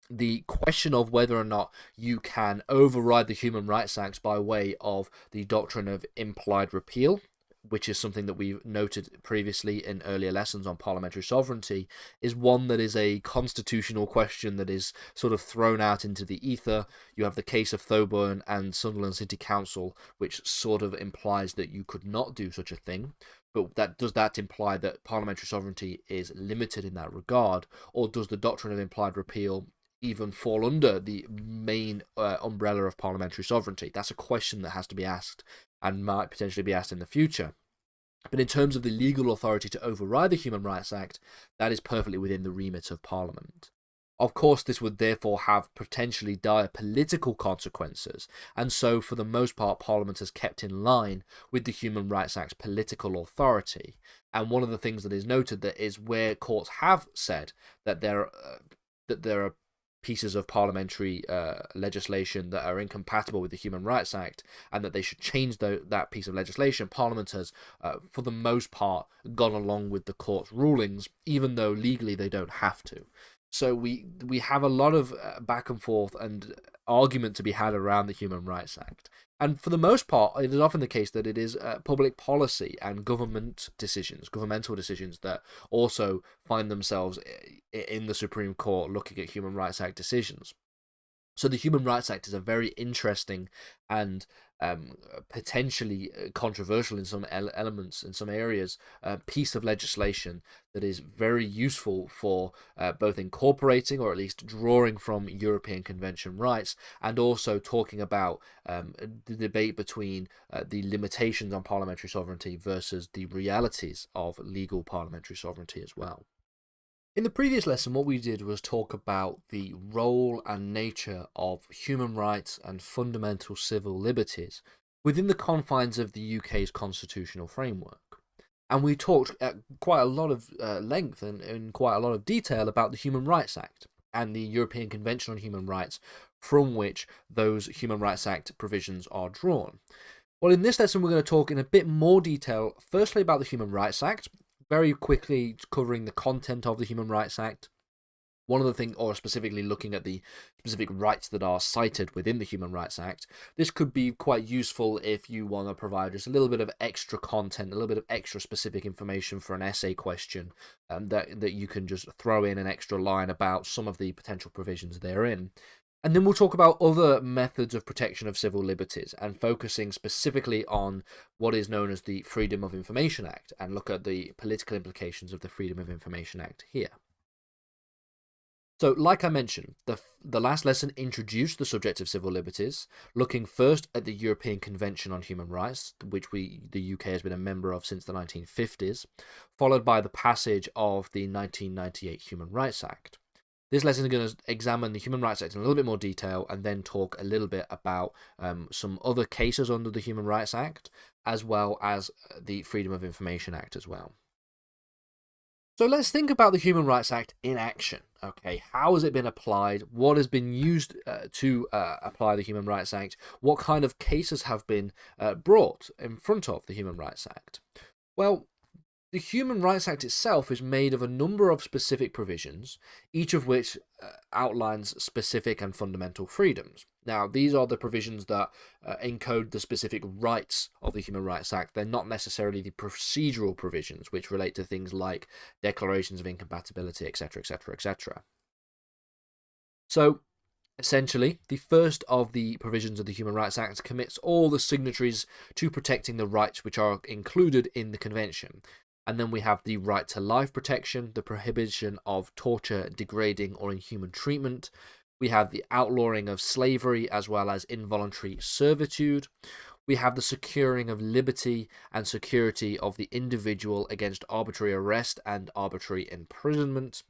the question of whether or not you can override the Human Rights Act by way of the doctrine of implied repeal, which is something that we've noted previously in earlier lessons on parliamentary sovereignty, is one that is a constitutional question that is sort of thrown out into the ether. You have the case of Thoburn and Sunderland City Council, which sort of implies that you could not do such a thing. But does that imply that parliamentary sovereignty is limited in that regard? Or does the doctrine of implied repeal even fall under the main umbrella of parliamentary sovereignty? That's a question that has to be asked and might potentially be asked in the future. But in terms of the legal authority to override the Human Rights Act, that is perfectly within the remit of Parliament. Of course, this would therefore have potentially dire political consequences, and so for the most part Parliament has kept in line with the Human Rights Act's political authority. And one of the things that is noted that is where courts have said that there are pieces of parliamentary legislation that are incompatible with the Human Rights Act and that they should change that piece of legislation, Parliament has, for the most part, gone along with the court's rulings, even though legally they don't have to. So we have a lot of back and forth and argument to be had around the Human Rights Act. And for the most part, it is often the case that it is public policy and governmental decisions that also find themselves in the Supreme Court looking at Human Rights Act decisions. So the Human Rights Act is a very interesting and potentially controversial in some elements, in some areas, piece of legislation that is very useful for both incorporating or at least drawing from European Convention rights, and also talking about the debate between the limitations on parliamentary sovereignty versus the realities of legal parliamentary sovereignty as well. In the previous lesson, what we did was talk about the role and nature of human rights and fundamental civil liberties within the confines of the UK's constitutional framework. And we talked at quite a lot of length and in quite a lot of detail about the Human Rights Act and the European Convention on Human Rights, from which those Human Rights Act provisions are drawn. Well, in this lesson, we're going to talk in a bit more detail, firstly about the Human Rights Act, very quickly covering the content of the Human Rights Act. One of the things, or specifically looking at the specific rights that are cited within the Human Rights Act, this could be quite useful if you want to provide just a little bit of extra content, a little bit of extra specific information for an essay question, that you can just throw in an extra line about some of the potential provisions therein. And then we'll talk about other methods of protection of civil liberties and focusing specifically on what is known as the Freedom of Information Act and look at the political implications of the Freedom of Information Act here. So, like I mentioned, the last lesson introduced the subject of civil liberties, looking first at the European Convention on Human Rights, which the UK has been a member of since the 1950s, followed by the passage of the 1998 Human Rights Act. This lesson is going to examine the Human Rights Act in a little bit more detail and then talk a little bit about some other cases under the Human Rights Act, as well as the Freedom of Information Act as well. So let's think about the Human Rights Act in action. Okay, how has it been applied? What has been used to apply the Human Rights Act? What kind of cases have been brought in front of the Human Rights Act? Well, the Human Rights Act itself is made of a number of specific provisions, each of which outlines specific and fundamental freedoms. Now, these are the provisions that encode the specific rights of the Human Rights Act. They're not necessarily the procedural provisions, which relate to things like declarations of incompatibility, etc., etc., etc. So, essentially, the first of the provisions of the Human Rights Act commits all the signatories to protecting the rights which are included in the Convention. And then we have the right to life protection, the prohibition of torture, degrading, or inhuman treatment. We have the outlawing of slavery as well as involuntary servitude. We have the securing of liberty and security of the individual against arbitrary arrest and arbitrary imprisonment.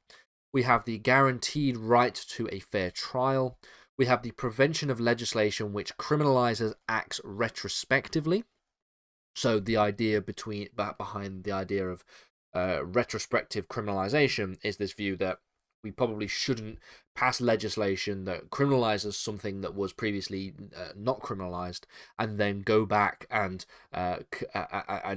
We have the guaranteed right to a fair trial. We have the prevention of legislation which criminalizes acts retrospectively. So the idea behind the idea of retrospective criminalization is this view that we probably shouldn't pass legislation that criminalizes something that was previously not criminalized, and then go back and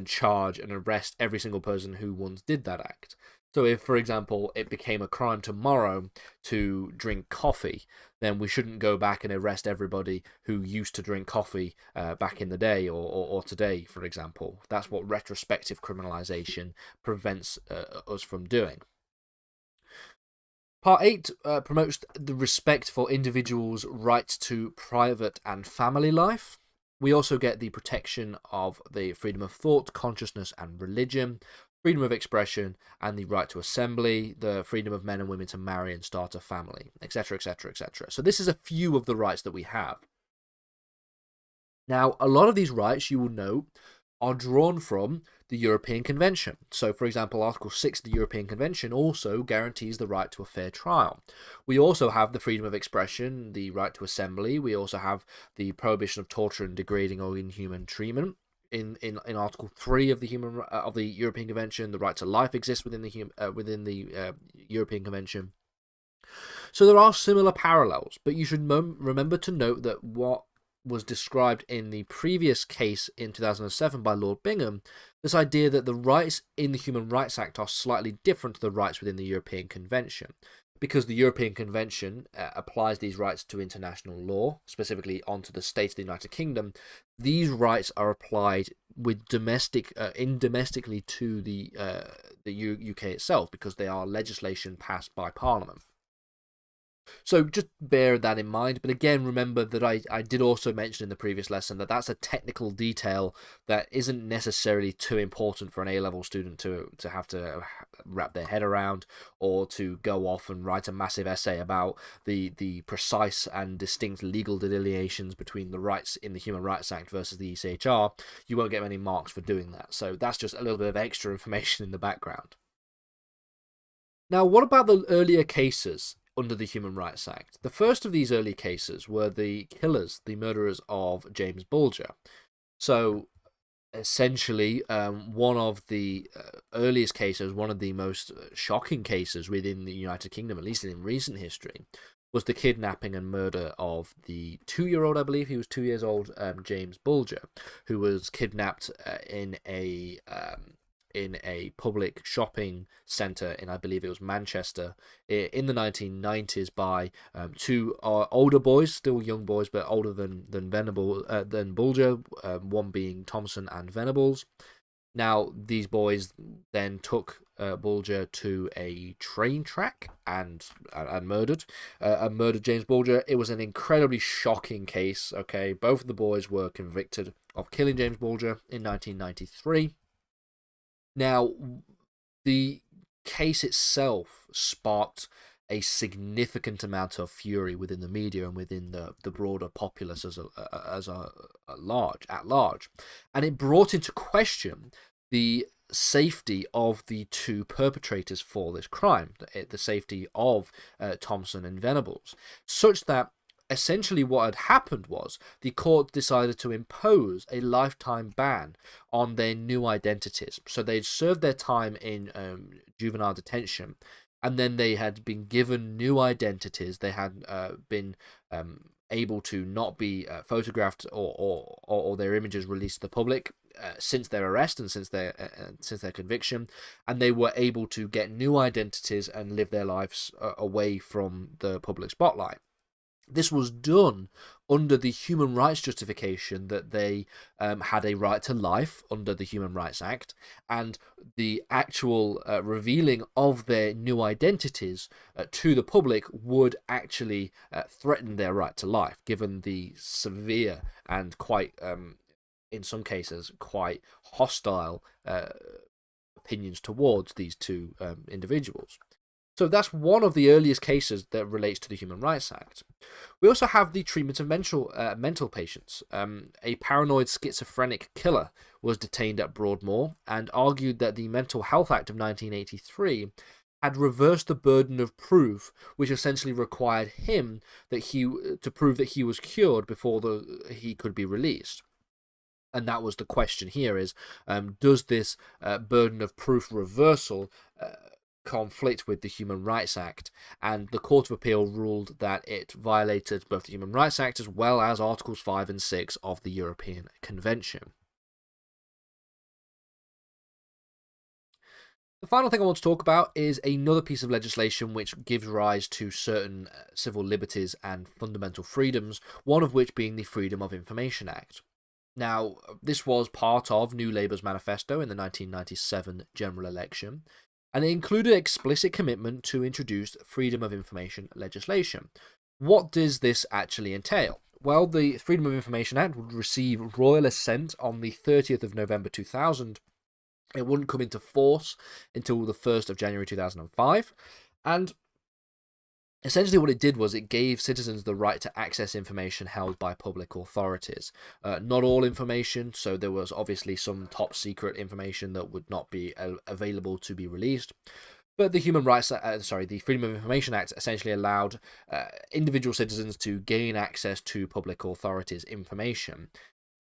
charge and arrest every single person who once did that act. So if, for example, it became a crime tomorrow to drink coffee, then we shouldn't go back and arrest everybody who used to drink coffee back in the day or today, for example. That's what retrospective criminalization prevents us from doing. Part 8 promotes the respect for individuals' rights to private and family life. We also get the protection of the freedom of thought, consciousness, and religion, freedom of expression, and the right to assembly, the freedom of men and women to marry and start a family, etc., etc., etc. So this is a few of the rights that we have. Now, a lot of these rights, you will note, are drawn from the European Convention. So, for example, Article 6 of the European Convention also guarantees the right to a fair trial. We also have the freedom of expression, the right to assembly. We also have the prohibition of torture and degrading or inhuman treatment. In Article 3 of the European Convention, the right to life exists within the European Convention. So there are similar parallels, but you should remember to note that what was described in the previous case in 2007 by Lord Bingham, this idea that the rights in the Human Rights Act are slightly different to the rights within the European Convention. Because the European Convention applies these rights to international law, specifically onto the state of the United Kingdom, these rights are applied with domestically to the UK itself, because they are legislation passed by Parliament. So just bear that in mind. But again, remember that I did also mention in the previous lesson that that's a technical detail that isn't necessarily too important for an A-level student to have to wrap their head around, or to go off and write a massive essay about the precise and distinct legal delineations between the rights in the Human Rights Act versus the ECHR. You won't get many marks for doing that. So that's just a little bit of extra information in the background. Now, what about the earlier cases under the Human Rights Act? The first of these early cases were the murderers of James Bulger. So essentially, one of the earliest cases, one of the most shocking cases within the United Kingdom, at least in recent history, was the kidnapping and murder of the 2-year-old, I believe he was 2 years old, James Bulger, who was kidnapped in a public shopping centre in, I believe it was Manchester, in the 1990s by two older boys, still young boys, but older than Bulger, one being Thompson and Venables. Now, these boys then took Bulger to a train track and murdered James Bulger. It was an incredibly shocking case. Okay, both of the boys were convicted of killing James Bulger in 1993. Now, the case itself sparked a significant amount of fury within the media and within the broader populace at large, and it brought into question the safety of the two perpetrators for this crime, the safety of Thompson and Venables, such that essentially what had happened was the court decided to impose a lifetime ban on their new identities. So they'd served their time in juvenile detention, and then they had been given new identities. They had been able to not be photographed or their images released to the public since their arrest and since their conviction, and they were able to get new identities and live their lives away from the public spotlight. This was done under the human rights justification that they had a right to life under the Human Rights Act, and the actual revealing of their new identities to the public would actually threaten their right to life, given the severe and quite, in some cases, quite hostile opinions towards these two individuals. So that's one of the earliest cases that relates to the Human Rights Act. We also have the treatment of mental patients. A paranoid schizophrenic killer was detained at Broadmoor and argued that the Mental Health Act of 1983 had reversed the burden of proof, which essentially required him to prove that he was cured before he could be released. And that was the question here: is does this burden of proof reversal conflict with the Human Rights Act? And the Court of Appeal ruled that it violated both the Human Rights Act as well as Articles 5 and 6 of the European Convention. The final thing I want to talk about is another piece of legislation which gives rise to certain civil liberties and fundamental freedoms, one of which being the Freedom of Information Act. Now, this was part of New Labour's manifesto in the 1997 general election, and it included explicit commitment to introduce freedom of information legislation. What does this actually entail? Well, the Freedom of Information Act would receive royal assent on the 30th of November 2000. It wouldn't come into force until the 1st of January 2005, and essentially what it did was it gave citizens the right to access information held by public authorities. Not all information, so there was obviously some top secret information that would not be available to be released. But the the Freedom of Information Act essentially allowed individual citizens to gain access to public authorities' information.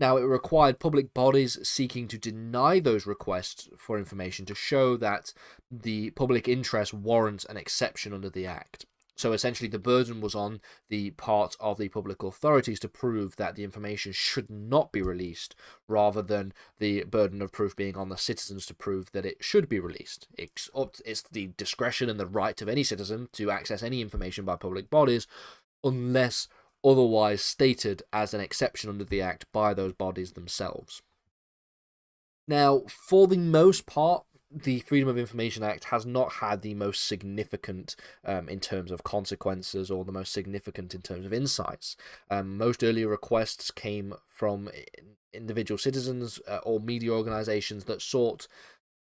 Now, it required public bodies seeking to deny those requests for information to show that the public interest warrants an exception under the Act. So essentially the burden was on the part of the public authorities to prove that the information should not be released, rather than the burden of proof being on the citizens to prove that it should be released. It's the discretion and the right of any citizen to access any information by public bodies, unless otherwise stated as an exception under the Act by those bodies themselves. Now, for the most part, the Freedom of Information Act has not had the most significant in terms of consequences, or the most significant in terms of insights. Most earlier requests came from individual citizens or media organisations that sought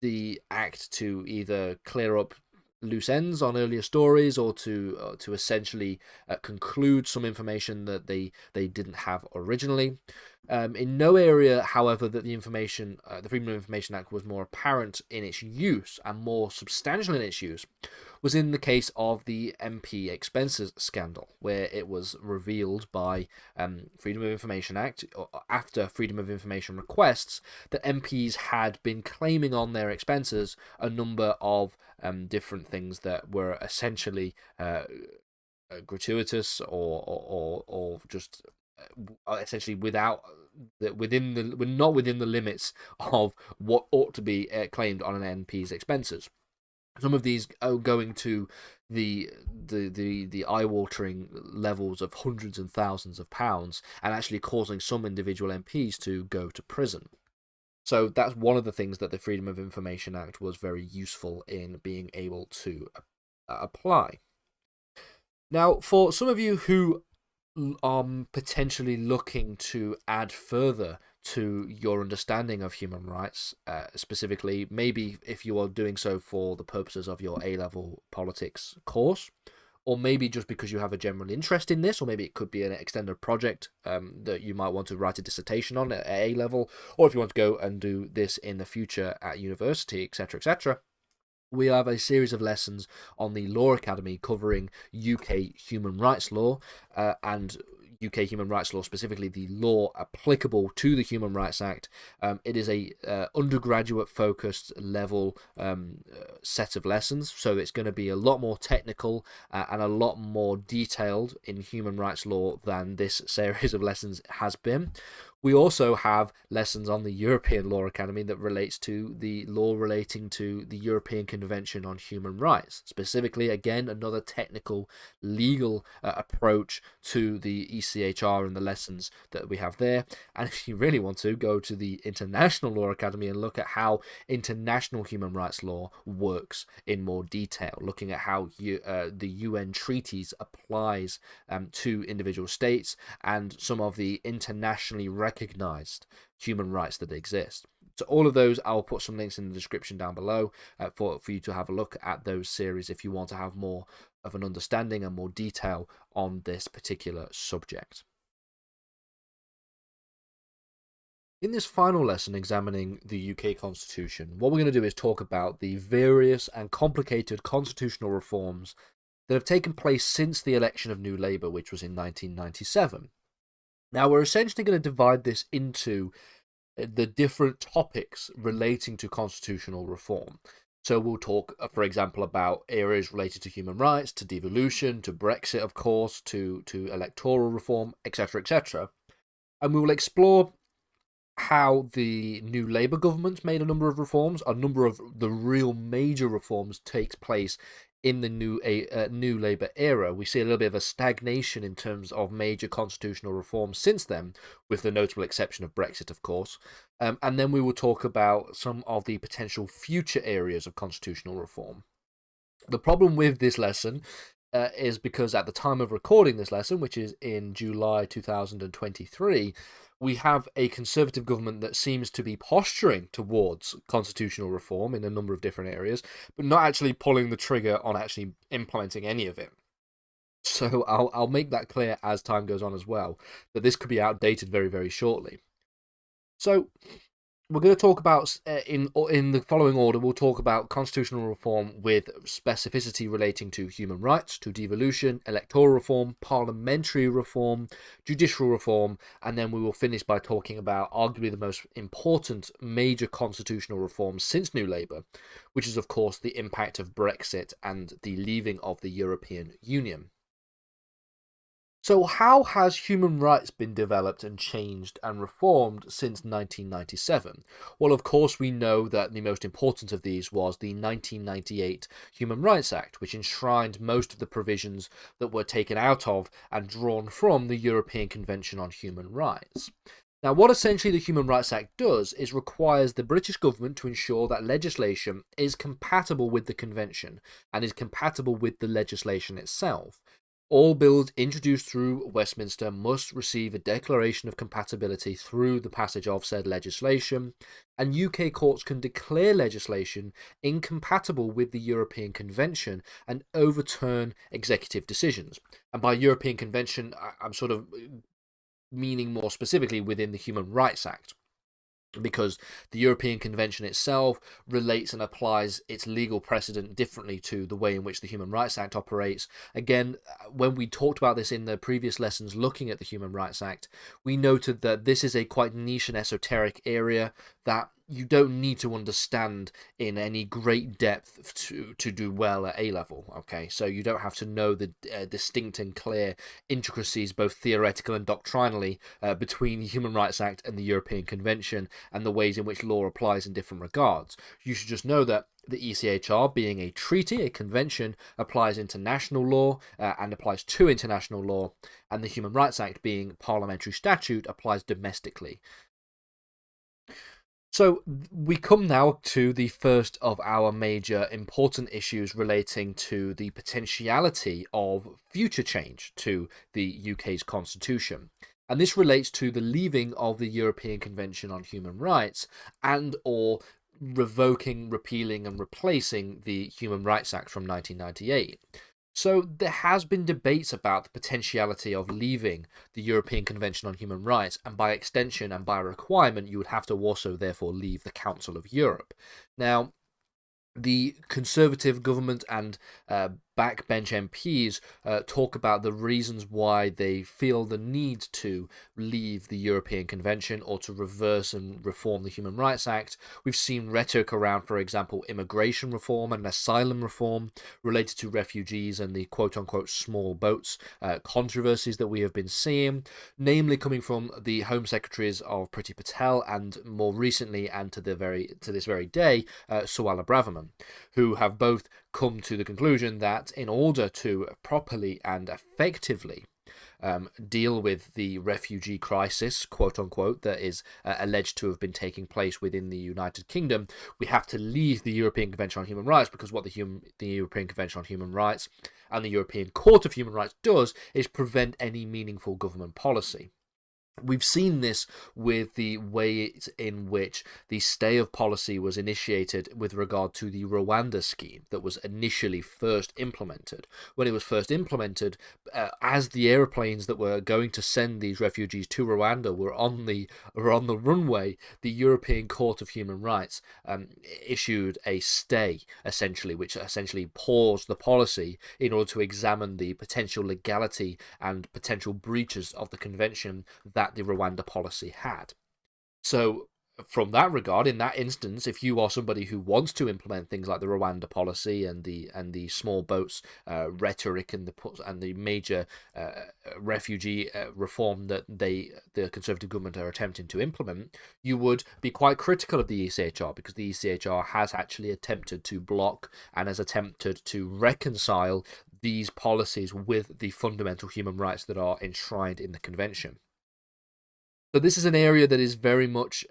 the Act to either clear up loose ends on earlier stories, or to essentially conclude some information that they didn't have originally. In no area, however, that the Freedom of Information Act was more apparent in its use and more substantial in its use was in the case of the MP expenses scandal, where it was revealed by Freedom of Information Act, after Freedom of Information requests, that MPs had been claiming on their expenses a number of different things that were essentially gratuitous, or just essentially not within the limits of what ought to be claimed on an MP's expenses. Some of these are going to the eye-watering levels of hundreds and thousands of pounds, and actually causing some individual MPs to go to prison. So that's one of the things that the Freedom of Information Act was very useful in being able to apply. Now, for some of you who are potentially looking to add further to your understanding of human rights, specifically maybe if you are doing so for the purposes of your A-level politics course, or maybe just because you have a general interest in this, or maybe it could be an extended project that you might want to write a dissertation on at A-level, or if you want to go and do this in the future at university, etc., etc. We have a series of lessons on the Law Academy covering UK human rights law, and UK human rights law, specifically the law applicable to the Human Rights Act. It is a undergraduate focused level set of lessons, so it's going to be a lot more technical and a lot more detailed in human rights law than this series of lessons has been. We also have lessons on the European Law Academy that relates to the law relating to the European Convention on Human Rights. Specifically, again, another technical legal approach to the ECHR and the lessons that we have there. And if you really want to, go to the International Law Academy and look at how international human rights law works in more detail, looking at how the UN treaties applies to individual states, and some of the internationally recognized human rights that exist. So all of those, I'll put some links in the description down below for you to have a look at those series if you want to have more of an understanding and more detail on this particular subject. In this final lesson examining the UK Constitution, what we're going to do is talk about the various and complicated constitutional reforms that have taken place since the election of New Labour, which was in 1997. Now, we're essentially going to divide this into the different topics relating to constitutional reform. So we'll talk, for example, about areas related to human rights, to devolution, to Brexit, of course, to electoral reform, etc., etc. And we will explore how the New Labour government made a number of reforms. A number of the real major reforms takes place in the New Labour era. We see a little bit of a stagnation in terms of major constitutional reforms since then, with the notable exception of Brexit, of course. And then we will talk about some of the potential future areas of constitutional reform. The problem with this lesson is because at the time of recording this lesson, which is in July 2023, we have a Conservative government that seems to be posturing towards constitutional reform in a number of different areas, but not actually pulling the trigger on actually implementing any of it. So I'll make that clear as time goes on as well, that this could be outdated very, very shortly. So we're going to talk about, in the following order, we'll talk about constitutional reform with specificity relating to human rights, to devolution, electoral reform, parliamentary reform, judicial reform, and then we will finish by talking about arguably the most important major constitutional reform since New Labour, which is, of course, the impact of Brexit and the leaving of the European Union. So how has human rights been developed and changed and reformed since 1997? Well, of course, we know that the most important of these was the 1998 Human Rights Act, which enshrined most of the provisions that were taken out of and drawn from the European Convention on Human Rights. Now, what essentially the Human Rights Act does is requires the British government to ensure that legislation is compatible with the Convention and is compatible with the legislation itself. All bills introduced through Westminster must receive a declaration of compatibility through the passage of said legislation, and UK courts can declare legislation incompatible with the European Convention and overturn executive decisions. And by European Convention, I'm sort of meaning more specifically within the Human Rights Act, because the European Convention itself relates and applies its legal precedent differently to the way in which the Human Rights Act operates. Again, when we talked about this in the previous lessons looking at the Human Rights Act, we noted that this is a quite niche and esoteric area that you don't need to understand in any great depth to do well at A-level, okay? So you don't have to know the distinct and clear intricacies, both theoretical and doctrinally, between the Human Rights Act and the European Convention and the ways in which law applies in different regards. You should just know that the ECHR, being a treaty, a convention, applies international law and applies to international law, and the Human Rights Act, being parliamentary statute, applies domestically. So we come now to the first of our major important issues relating to the potentiality of future change to the UK's constitution. And this relates to the leaving of the European Convention on Human Rights and or revoking, repealing and replacing the Human Rights Act from 1998. So there has been debates about the potentiality of leaving the European Convention on Human Rights, and by extension and by requirement, you would have to also therefore leave the Council of Europe. Now, the Conservative government and backbench MPs talk about the reasons why they feel the need to leave the European Convention or to reverse and reform the Human Rights Act. We've seen rhetoric around, for example, immigration reform and asylum reform related to refugees and the quote-unquote small boats controversies that we have been seeing, namely coming from the Home Secretaries of Priti Patel and more recently and to this very day, Suella Braverman, who have both come to the conclusion that in order to properly and effectively deal with the refugee crisis, quote unquote, that is alleged to have been taking place within the United Kingdom, we have to leave the European Convention on Human Rights, because what the European Convention on Human Rights and the European Court of Human Rights does is prevent any meaningful government policy. We've seen this with the way in which the stay of policy was initiated with regard to the Rwanda scheme that was initially first implemented. When it was first implemented, as the aeroplanes that were going to send these refugees to Rwanda were on the runway, the European Court of Human Rights issued a stay, essentially, which essentially paused the policy in order to examine the potential legality and potential breaches of the convention that the Rwanda policy had. So from that regard, in that instance, if you are somebody who wants to implement things like the Rwanda policy and the small boats rhetoric and the major refugee reform that the Conservative government are attempting to implement, you would be quite critical of the ECHR, because the ECHR has actually attempted to block and has attempted to reconcile these policies with the fundamental human rights that are enshrined in the convention. So this is an area that is very much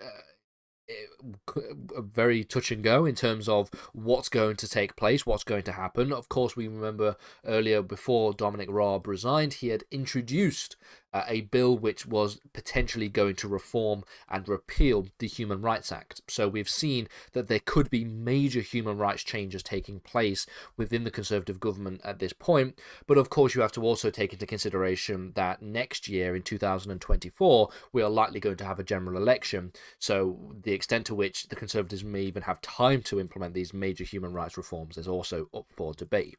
very touch and go in terms of what's going to take place, what's going to happen. Of course, we remember earlier, before Dominic Raab resigned, he had introduced a bill which was potentially going to reform and repeal the Human Rights Act. So we've seen that there could be major human rights changes taking place within the Conservative government at this point. But of course, you have to also take into consideration that next year, in 2024, we are likely going to have a general election. So the extent to which the Conservatives may even have time to implement these major human rights reforms is also up for debate.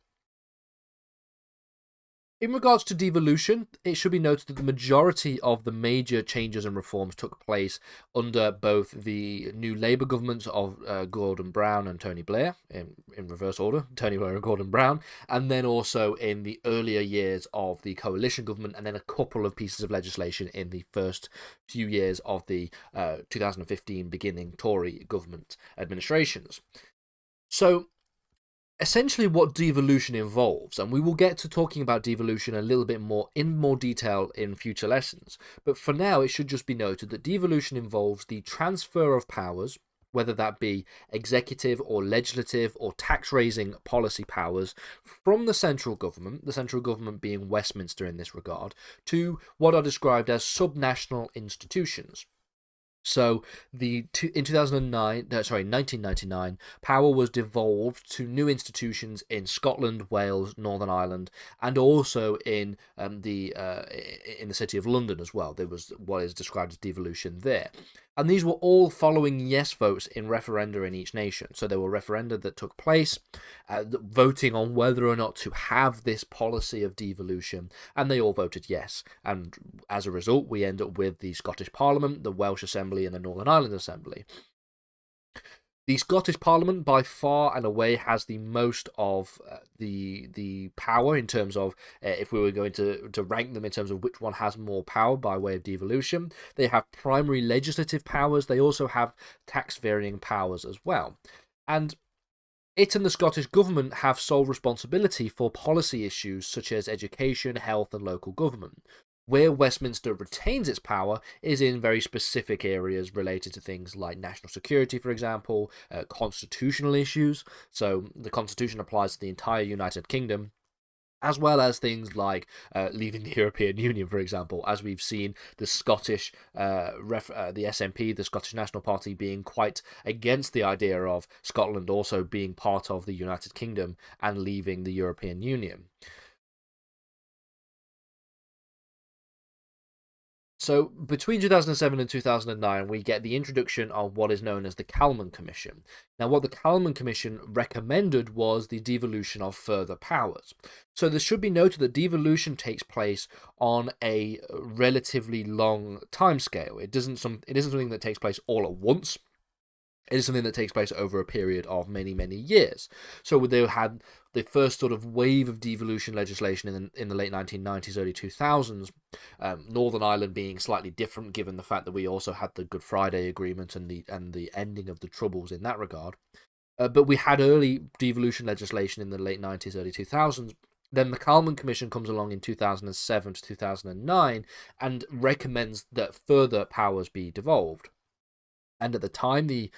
In regards to devolution, it should be noted that the majority of the major changes and reforms took place under both the new Labour governments of Gordon Brown and Tony Blair, in reverse order, Tony Blair and Gordon Brown, and then also in the earlier years of the coalition government, and then a couple of pieces of legislation in the first few years of the 2015 beginning Tory government administrations. So, essentially what devolution involves, and we will get to talking about devolution a little bit more in more detail in future lessons, but for now it should just be noted that devolution involves the transfer of powers, whether that be executive or legislative or tax-raising policy powers, from the central government being Westminster in this regard, to what are described as subnational institutions. So in 1999, power was devolved to new institutions in Scotland, Wales, Northern Ireland, and also in the city of London as well. There was what is described as devolution there. And these were all following yes votes in referenda in each nation. So there were referenda that took place, voting on whether or not to have this policy of devolution, and they all voted yes. And as a result, we end up with the Scottish Parliament, the Welsh Assembly, and the Northern Ireland Assembly. The Scottish Parliament, by far and away, has the most of the power in terms of, if we were going to rank them in terms of which one has more power by way of devolution. They have primary legislative powers. They also have tax-varying powers as well. And it and the Scottish Government have sole responsibility for policy issues such as education, health, and local government. Where Westminster retains its power is in very specific areas related to things like national security, for example, constitutional issues. So the Constitution applies to the entire United Kingdom, as well as things like leaving the European Union, for example, as we've seen the Scottish, the SNP, the Scottish National Party, being quite against the idea of Scotland also being part of the United Kingdom and leaving the European Union. So between 2007 and 2009, we get the introduction of what is known as the Calman Commission. Now, what the Calman Commission recommended was the devolution of further powers. So this should be noted that devolution takes place on a relatively long timescale. It isn't something that takes place all at once. It is something that takes place over a period of many, many years. So they had the first sort of wave of devolution legislation in the late 1990s, early 2000s, Northern Ireland being slightly different given the fact that we also had the Good Friday Agreement and the ending of the Troubles in that regard. But we had early devolution legislation in the late 90s, early 2000s. Then the Calman Commission comes along in 2007 to 2009 and recommends that further powers be devolved. And at the time, the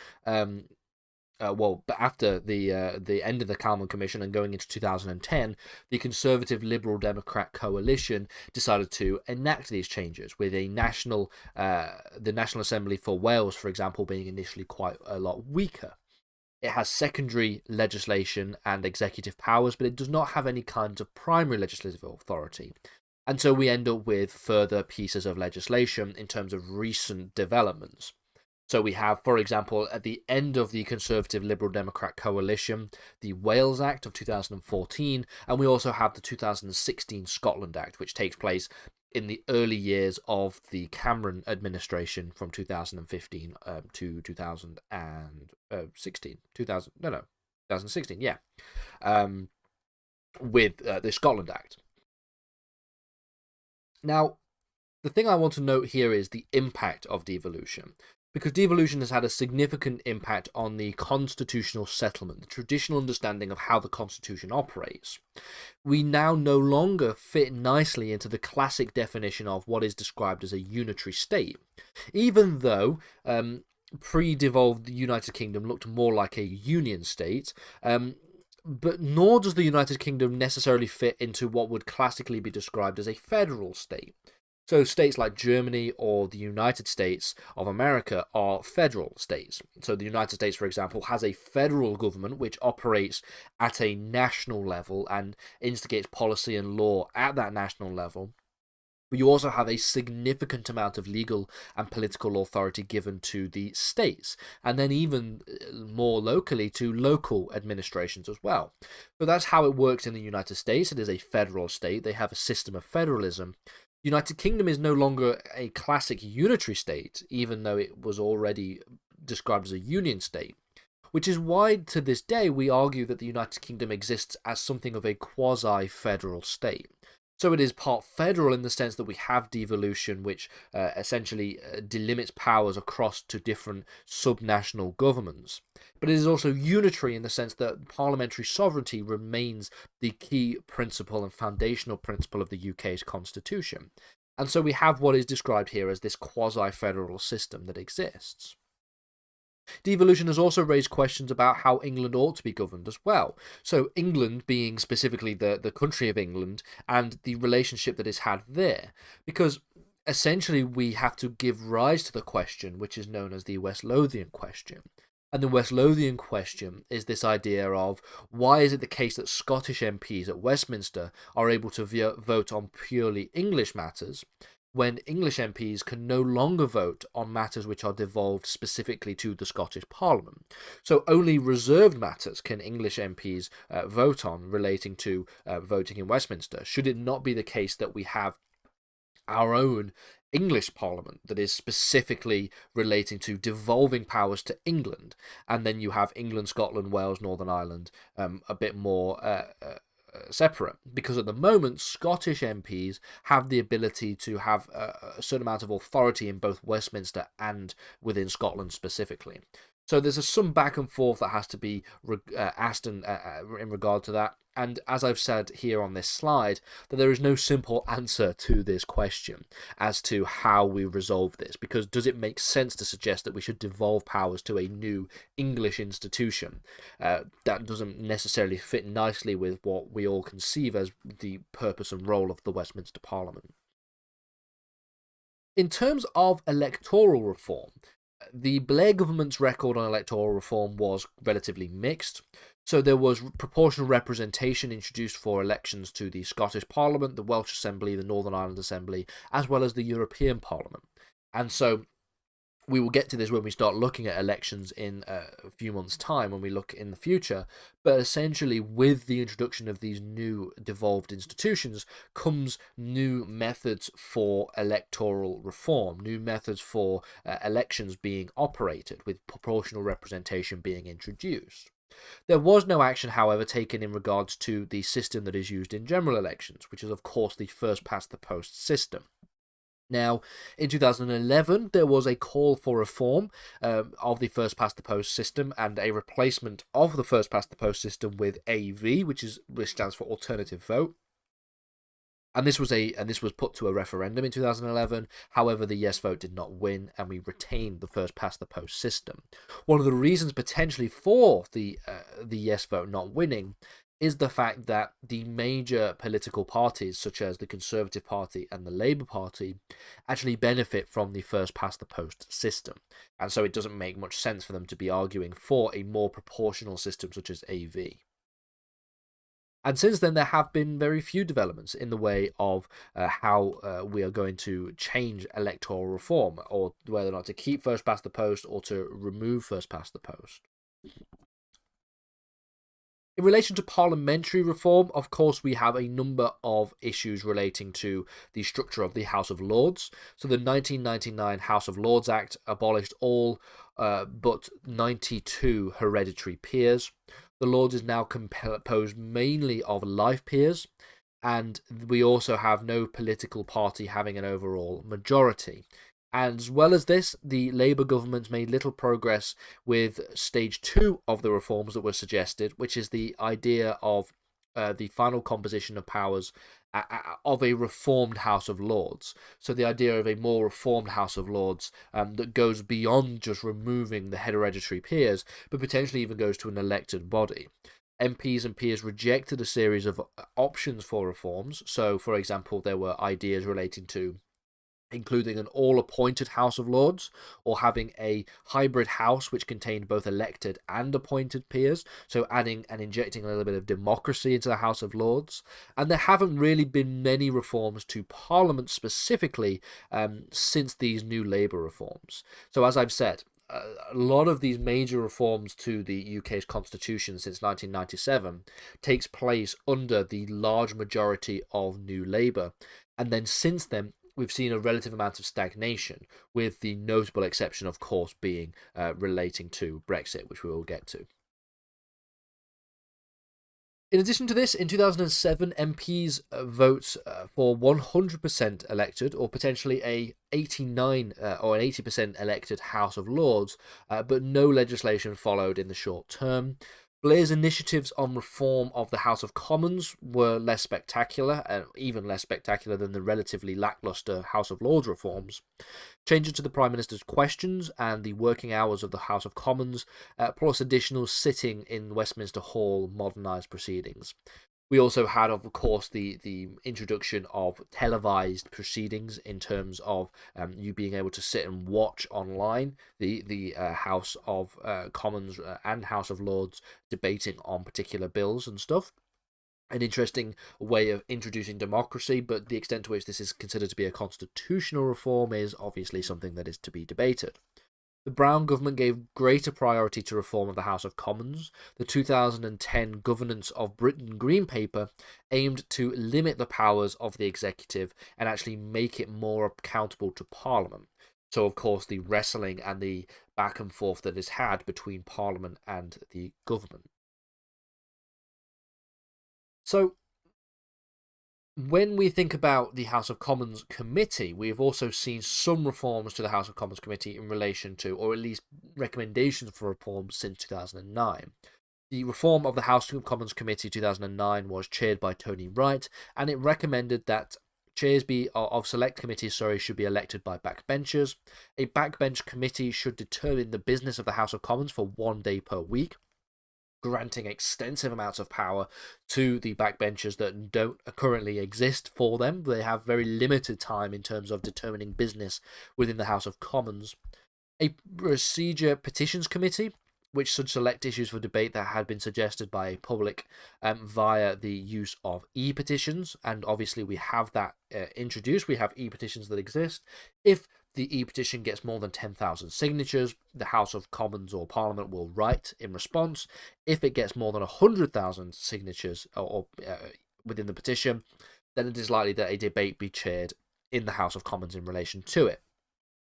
but after the end of the Kalman Commission and going into 2010, the Conservative Liberal Democrat coalition decided to enact these changes with the National Assembly for Wales, for example, being initially quite a lot weaker. It has secondary legislation and executive powers, but it does not have any kinds of primary legislative authority. And so we end up with further pieces of legislation in terms of recent developments. So we have, for example, at the end of the Conservative Liberal Democrat coalition, the Wales Act of 2014, and we also have the 2016 Scotland Act, which takes place in the early years of the Cameron administration from 2015 to 2016. 2016, yeah. With the Scotland Act. Now, the thing I want to note here is the impact of devolution, because devolution has had a significant impact on the constitutional settlement, the traditional understanding of how the Constitution operates. We now no longer fit nicely into the classic definition of what is described as a unitary state, even though pre-devolved United Kingdom looked more like a union state. But nor does the United Kingdom necessarily fit into what would classically be described as a federal state. So states like Germany or the United States of America are federal states. So the United States, for example, has a federal government which operates at a national level and instigates policy and law at that national level. But you also have a significant amount of legal and political authority given to the states, and then even more locally to local administrations as well. So that's how it works in the United States. It is a federal state. They have a system of federalism. The United Kingdom is no longer a classic unitary state, even though it was already described as a union state, which is why to this day we argue that the United Kingdom exists as something of a quasi-federal state. So it is part federal in the sense that we have devolution, which essentially delimits powers across to different subnational governments. But it is also unitary in the sense that parliamentary sovereignty remains the key principle and foundational principle of the UK's constitution. And so we have what is described here as this quasi-federal system that exists. Devolution has also raised questions about how England ought to be governed as well. So England being specifically the country of England and the relationship that is had there. Because essentially we have to give rise to the question which is known as the West Lothian question. And the West Lothian question is this idea of why is it the case that Scottish MPs at Westminster are able to vote on purely English matters, when English MPs can no longer vote on matters which are devolved specifically to the Scottish Parliament. So only reserved matters can English MPs vote on relating to voting in Westminster. Should it not be the case that we have our own English Parliament that is specifically relating to devolving powers to England, and then you have England, Scotland, Wales, Northern Ireland a bit more separate, because at the moment Scottish MPs have the ability to have a certain amount of authority in both Westminster and within Scotland specifically. So there's some back and forth that has to be asked in regard to that. And as I've said here on this slide, that there is no simple answer to this question as to how we resolve this, because does it make sense to suggest that we should devolve powers to a new English institution? That doesn't necessarily fit nicely with what we all conceive as the purpose and role of the Westminster Parliament. In terms of electoral reform, the Blair government's record on electoral reform was relatively mixed. So there was proportional representation introduced for elections to the Scottish Parliament, the Welsh Assembly, the Northern Ireland Assembly, as well as the European Parliament. And so we will get to this when we start looking at elections in a few months' time, when we look in the future. But essentially, with the introduction of these new devolved institutions comes new methods for electoral reform, new methods for elections being operated, with proportional representation being introduced. There was no action, however, taken in regards to the system that is used in general elections, which is, of course, the first-past-the-post system. Now, in 2011, there was a call for reform of the first-past-the-post system and a replacement of the first-past-the-post system with AV, which stands for alternative vote. And this was put to a referendum in 2011. However, the yes vote did not win, and we retained the first past the post system. One of the reasons potentially for the yes vote not winning is the fact that the major political parties, such as the Conservative Party and the Labour Party, actually benefit from the first past the post system, and so it doesn't make much sense for them to be arguing for a more proportional system such as AV. And since then, there have been very few developments in the way of how we are going to change electoral reform, or whether or not to keep first past the post or to remove first past the post. In relation to parliamentary reform, of course, we have a number of issues relating to the structure of the House of Lords. So the 1999 House of Lords Act abolished all but 92 hereditary peers. The Lords is now composed mainly of life peers, and we also have no political party having an overall majority. And as well as this, the Labour government made little progress with stage 2 of the reforms that were suggested, which is the idea of the final composition of powers of a reformed House of Lords. So the idea of a more reformed House of Lords that goes beyond just removing the hereditary peers, but potentially even goes to an elected body. MPs and peers rejected a series of options for reforms. So, for example, there were ideas relating to including an all-appointed House of Lords, or having a hybrid house which contained both elected and appointed peers, so adding and injecting a little bit of democracy into the House of Lords. And there haven't really been many reforms to Parliament specifically since these new Labour reforms. So as I've said, a lot of these major reforms to the UK's constitution since 1997 takes place under the large majority of New Labour, and then since then we've seen a relative amount of stagnation, with the notable exception, of course, being relating to Brexit, which we will get to. In addition to this, in 2007, MPs votes for 100% elected, or potentially a 89 or an 80% elected House of Lords, but no legislation followed in the short term. Blair's initiatives on reform of the House of Commons were less spectacular, and even less spectacular than the relatively lacklustre House of Lords reforms. Changes to the Prime Minister's questions and the working hours of the House of Commons, plus additional sitting in Westminster Hall modernised proceedings. We also had, of course, the introduction of televised proceedings in terms of you being able to sit and watch online the House of Commons and House of Lords debating on particular bills and stuff. An interesting way of introducing democracy, but the extent to which this is considered to be a constitutional reform is obviously something that is to be debated. The Brown government gave greater priority to reform of the House of Commons. The 2010 Governance of Britain Green Paper aimed to limit the powers of the executive and actually make it more accountable to Parliament. So, of course, the wrestling and the back and forth that is had between Parliament and the government. So, when we think about the House of Commons Committee, we've also seen some reforms to the House of Commons Committee in relation to, or at least recommendations for reform since 2009. The reform of the House of Commons Committee 2009 was chaired by Tony Wright, and it recommended that chairs of select committees should be elected by backbenchers. A backbench committee should determine the business of the House of Commons for 1 day per week, granting extensive amounts of power to the backbenchers that don't currently exist for them. They have very limited time in terms of determining business within the House of Commons. A procedure petitions committee, which should select issues for debate that had been suggested by a public via the use of e-petitions, and obviously we have that introduced. We have e-petitions that exist. If the e-petition gets more than 10,000 signatures, the House of Commons or Parliament will write in response. If it gets more than 100,000 signatures or within the petition, then it is likely that a debate be chaired in the House of Commons in relation to it.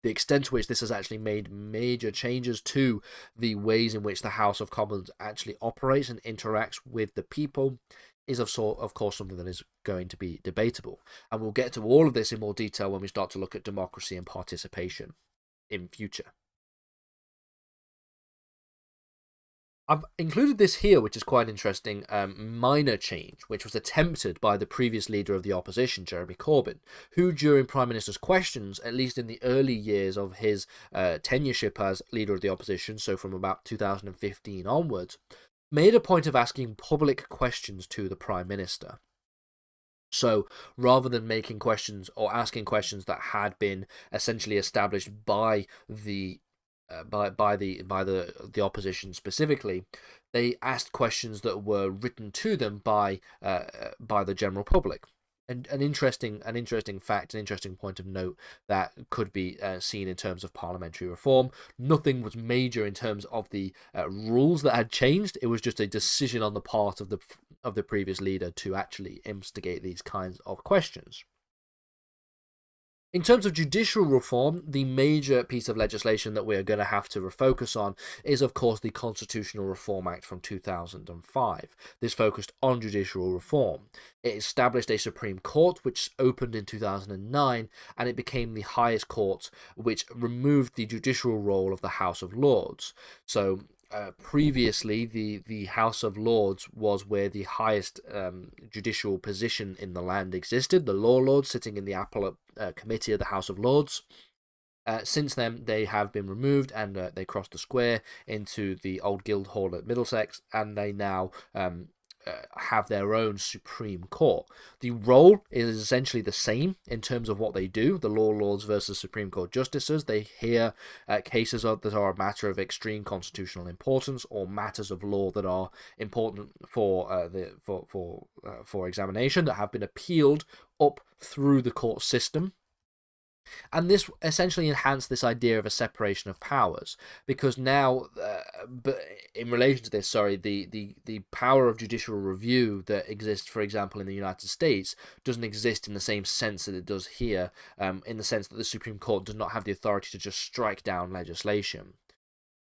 The extent to which this has actually made major changes to the ways in which the House of Commons actually operates and interacts with the people is of course something that is going to be debatable. And we'll get to all of this in more detail when we start to look at democracy and participation in future. I've included this here, which is quite an interesting minor change, which was attempted by the previous leader of the opposition, Jeremy Corbyn, who during Prime Minister's questions, at least in the early years of his tenureship as leader of the opposition, so from about 2015 onwards, made a point of asking public questions to the Prime Minister. So rather than making questions or asking questions that had been essentially established by the the opposition specifically, they asked questions that were written to them by the general public. And an interesting fact, an interesting point of note that could be seen in terms of parliamentary reform. Nothing was major in terms of the rules that had changed. It was just a decision on the part of the previous leader to actually instigate these kinds of questions. In terms of judicial reform, the major piece of legislation that we are going to have to refocus on is, of course, the Constitutional Reform Act from 2005. This focused on judicial reform. It established a Supreme Court, which opened in 2009, and it became the highest court, which removed the judicial role of the House of Lords. So previously, the House of Lords was where the highest judicial position in the land existed, the Law Lords sitting in the Appellate Committee of the House of Lords. Since then, they have been removed, and they crossed the square into the old Guildhall at Middlesex, and they now have their own Supreme Court. The role is essentially the same in terms of what they do. The Law Lords versus Supreme Court Justices. They hear cases that are a matter of extreme constitutional importance or matters of law that are important for examination that have been appealed up through the court system. And this essentially enhanced this idea of a separation of powers, because now, but in relation to this, the power of judicial review that exists, for example, in the United States, doesn't exist in the same sense that it does here, in the sense that the Supreme Court does not have the authority to just strike down legislation.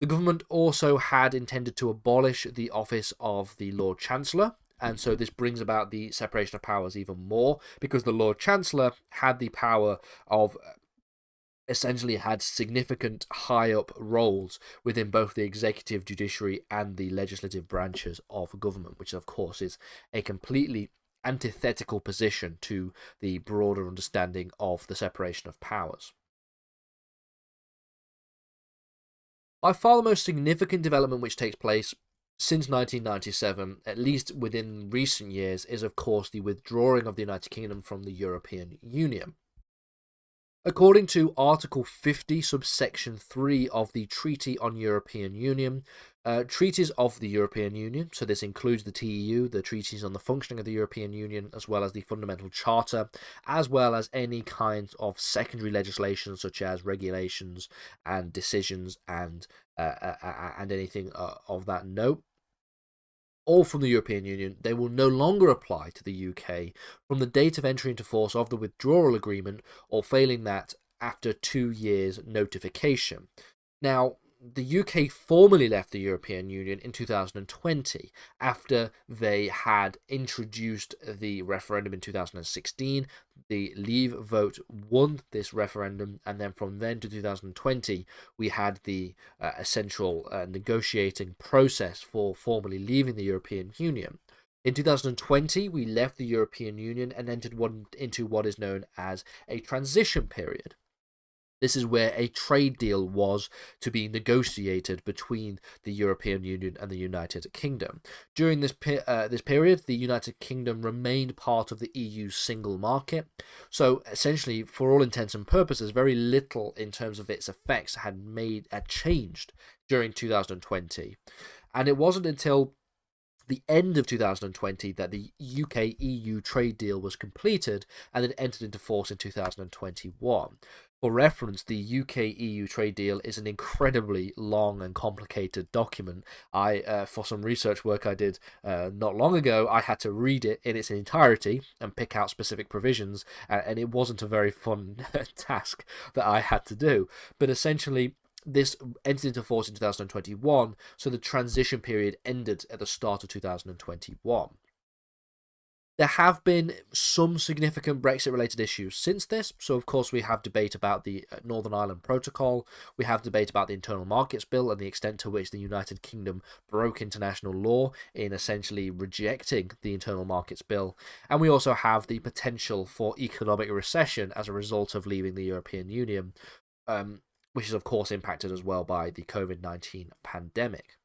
The government also had intended to abolish the office of the Lord Chancellor, and so this brings about the separation of powers even more, because the Lord Chancellor had the power of essentially had significant high-up roles within both the executive, judiciary, and the legislative branches of government, which of course is a completely antithetical position to the broader understanding of the separation of powers. By far the most significant development which takes place since 1997, at least within recent years, is of course the withdrawing of the United Kingdom from the European Union. According to Article 50, subsection 3 of the Treaty on European Union, treaties of the European Union, so this includes the TEU, the treaties on the functioning of the European Union, as well as the Fundamental Charter, as well as any kinds of secondary legislation such as regulations and decisions and anything of that note, all from the European Union, they will no longer apply to the UK from the date of entry into force of the withdrawal agreement, or failing that, after 2 years notification. Now, the UK formally left the European Union in 2020 after they had introduced the referendum in 2016. The Leave vote won this referendum, and then from then to 2020 we had the essential negotiating process for formally leaving the European Union. In 2020 we left the European Union and entered into what is known as a transition period. This is where a trade deal was to be negotiated between the European Union and the United Kingdom. During this period, the United Kingdom remained part of the EU's single market. So essentially, for all intents and purposes, very little in terms of its effects had changed during 2020. And it wasn't until the end of 2020 that the UK-EU trade deal was completed and then entered into force in 2021. For reference, the UK-EU trade deal is an incredibly long and complicated document. For some research work I did not long ago, I had to read it in its entirety and pick out specific provisions, and it wasn't a very fun task that I had to do. But essentially, this entered into force in 2021, so the transition period ended at the start of 2021. There have been some significant Brexit-related issues since this. So, of course, we have debate about the Northern Ireland Protocol. We have debate about the Internal Markets Bill and the extent to which the United Kingdom broke international law in essentially rejecting the Internal Markets Bill. And we also have the potential for economic recession as a result of leaving the European Union, which is, of course, impacted as well by the COVID-19 pandemic.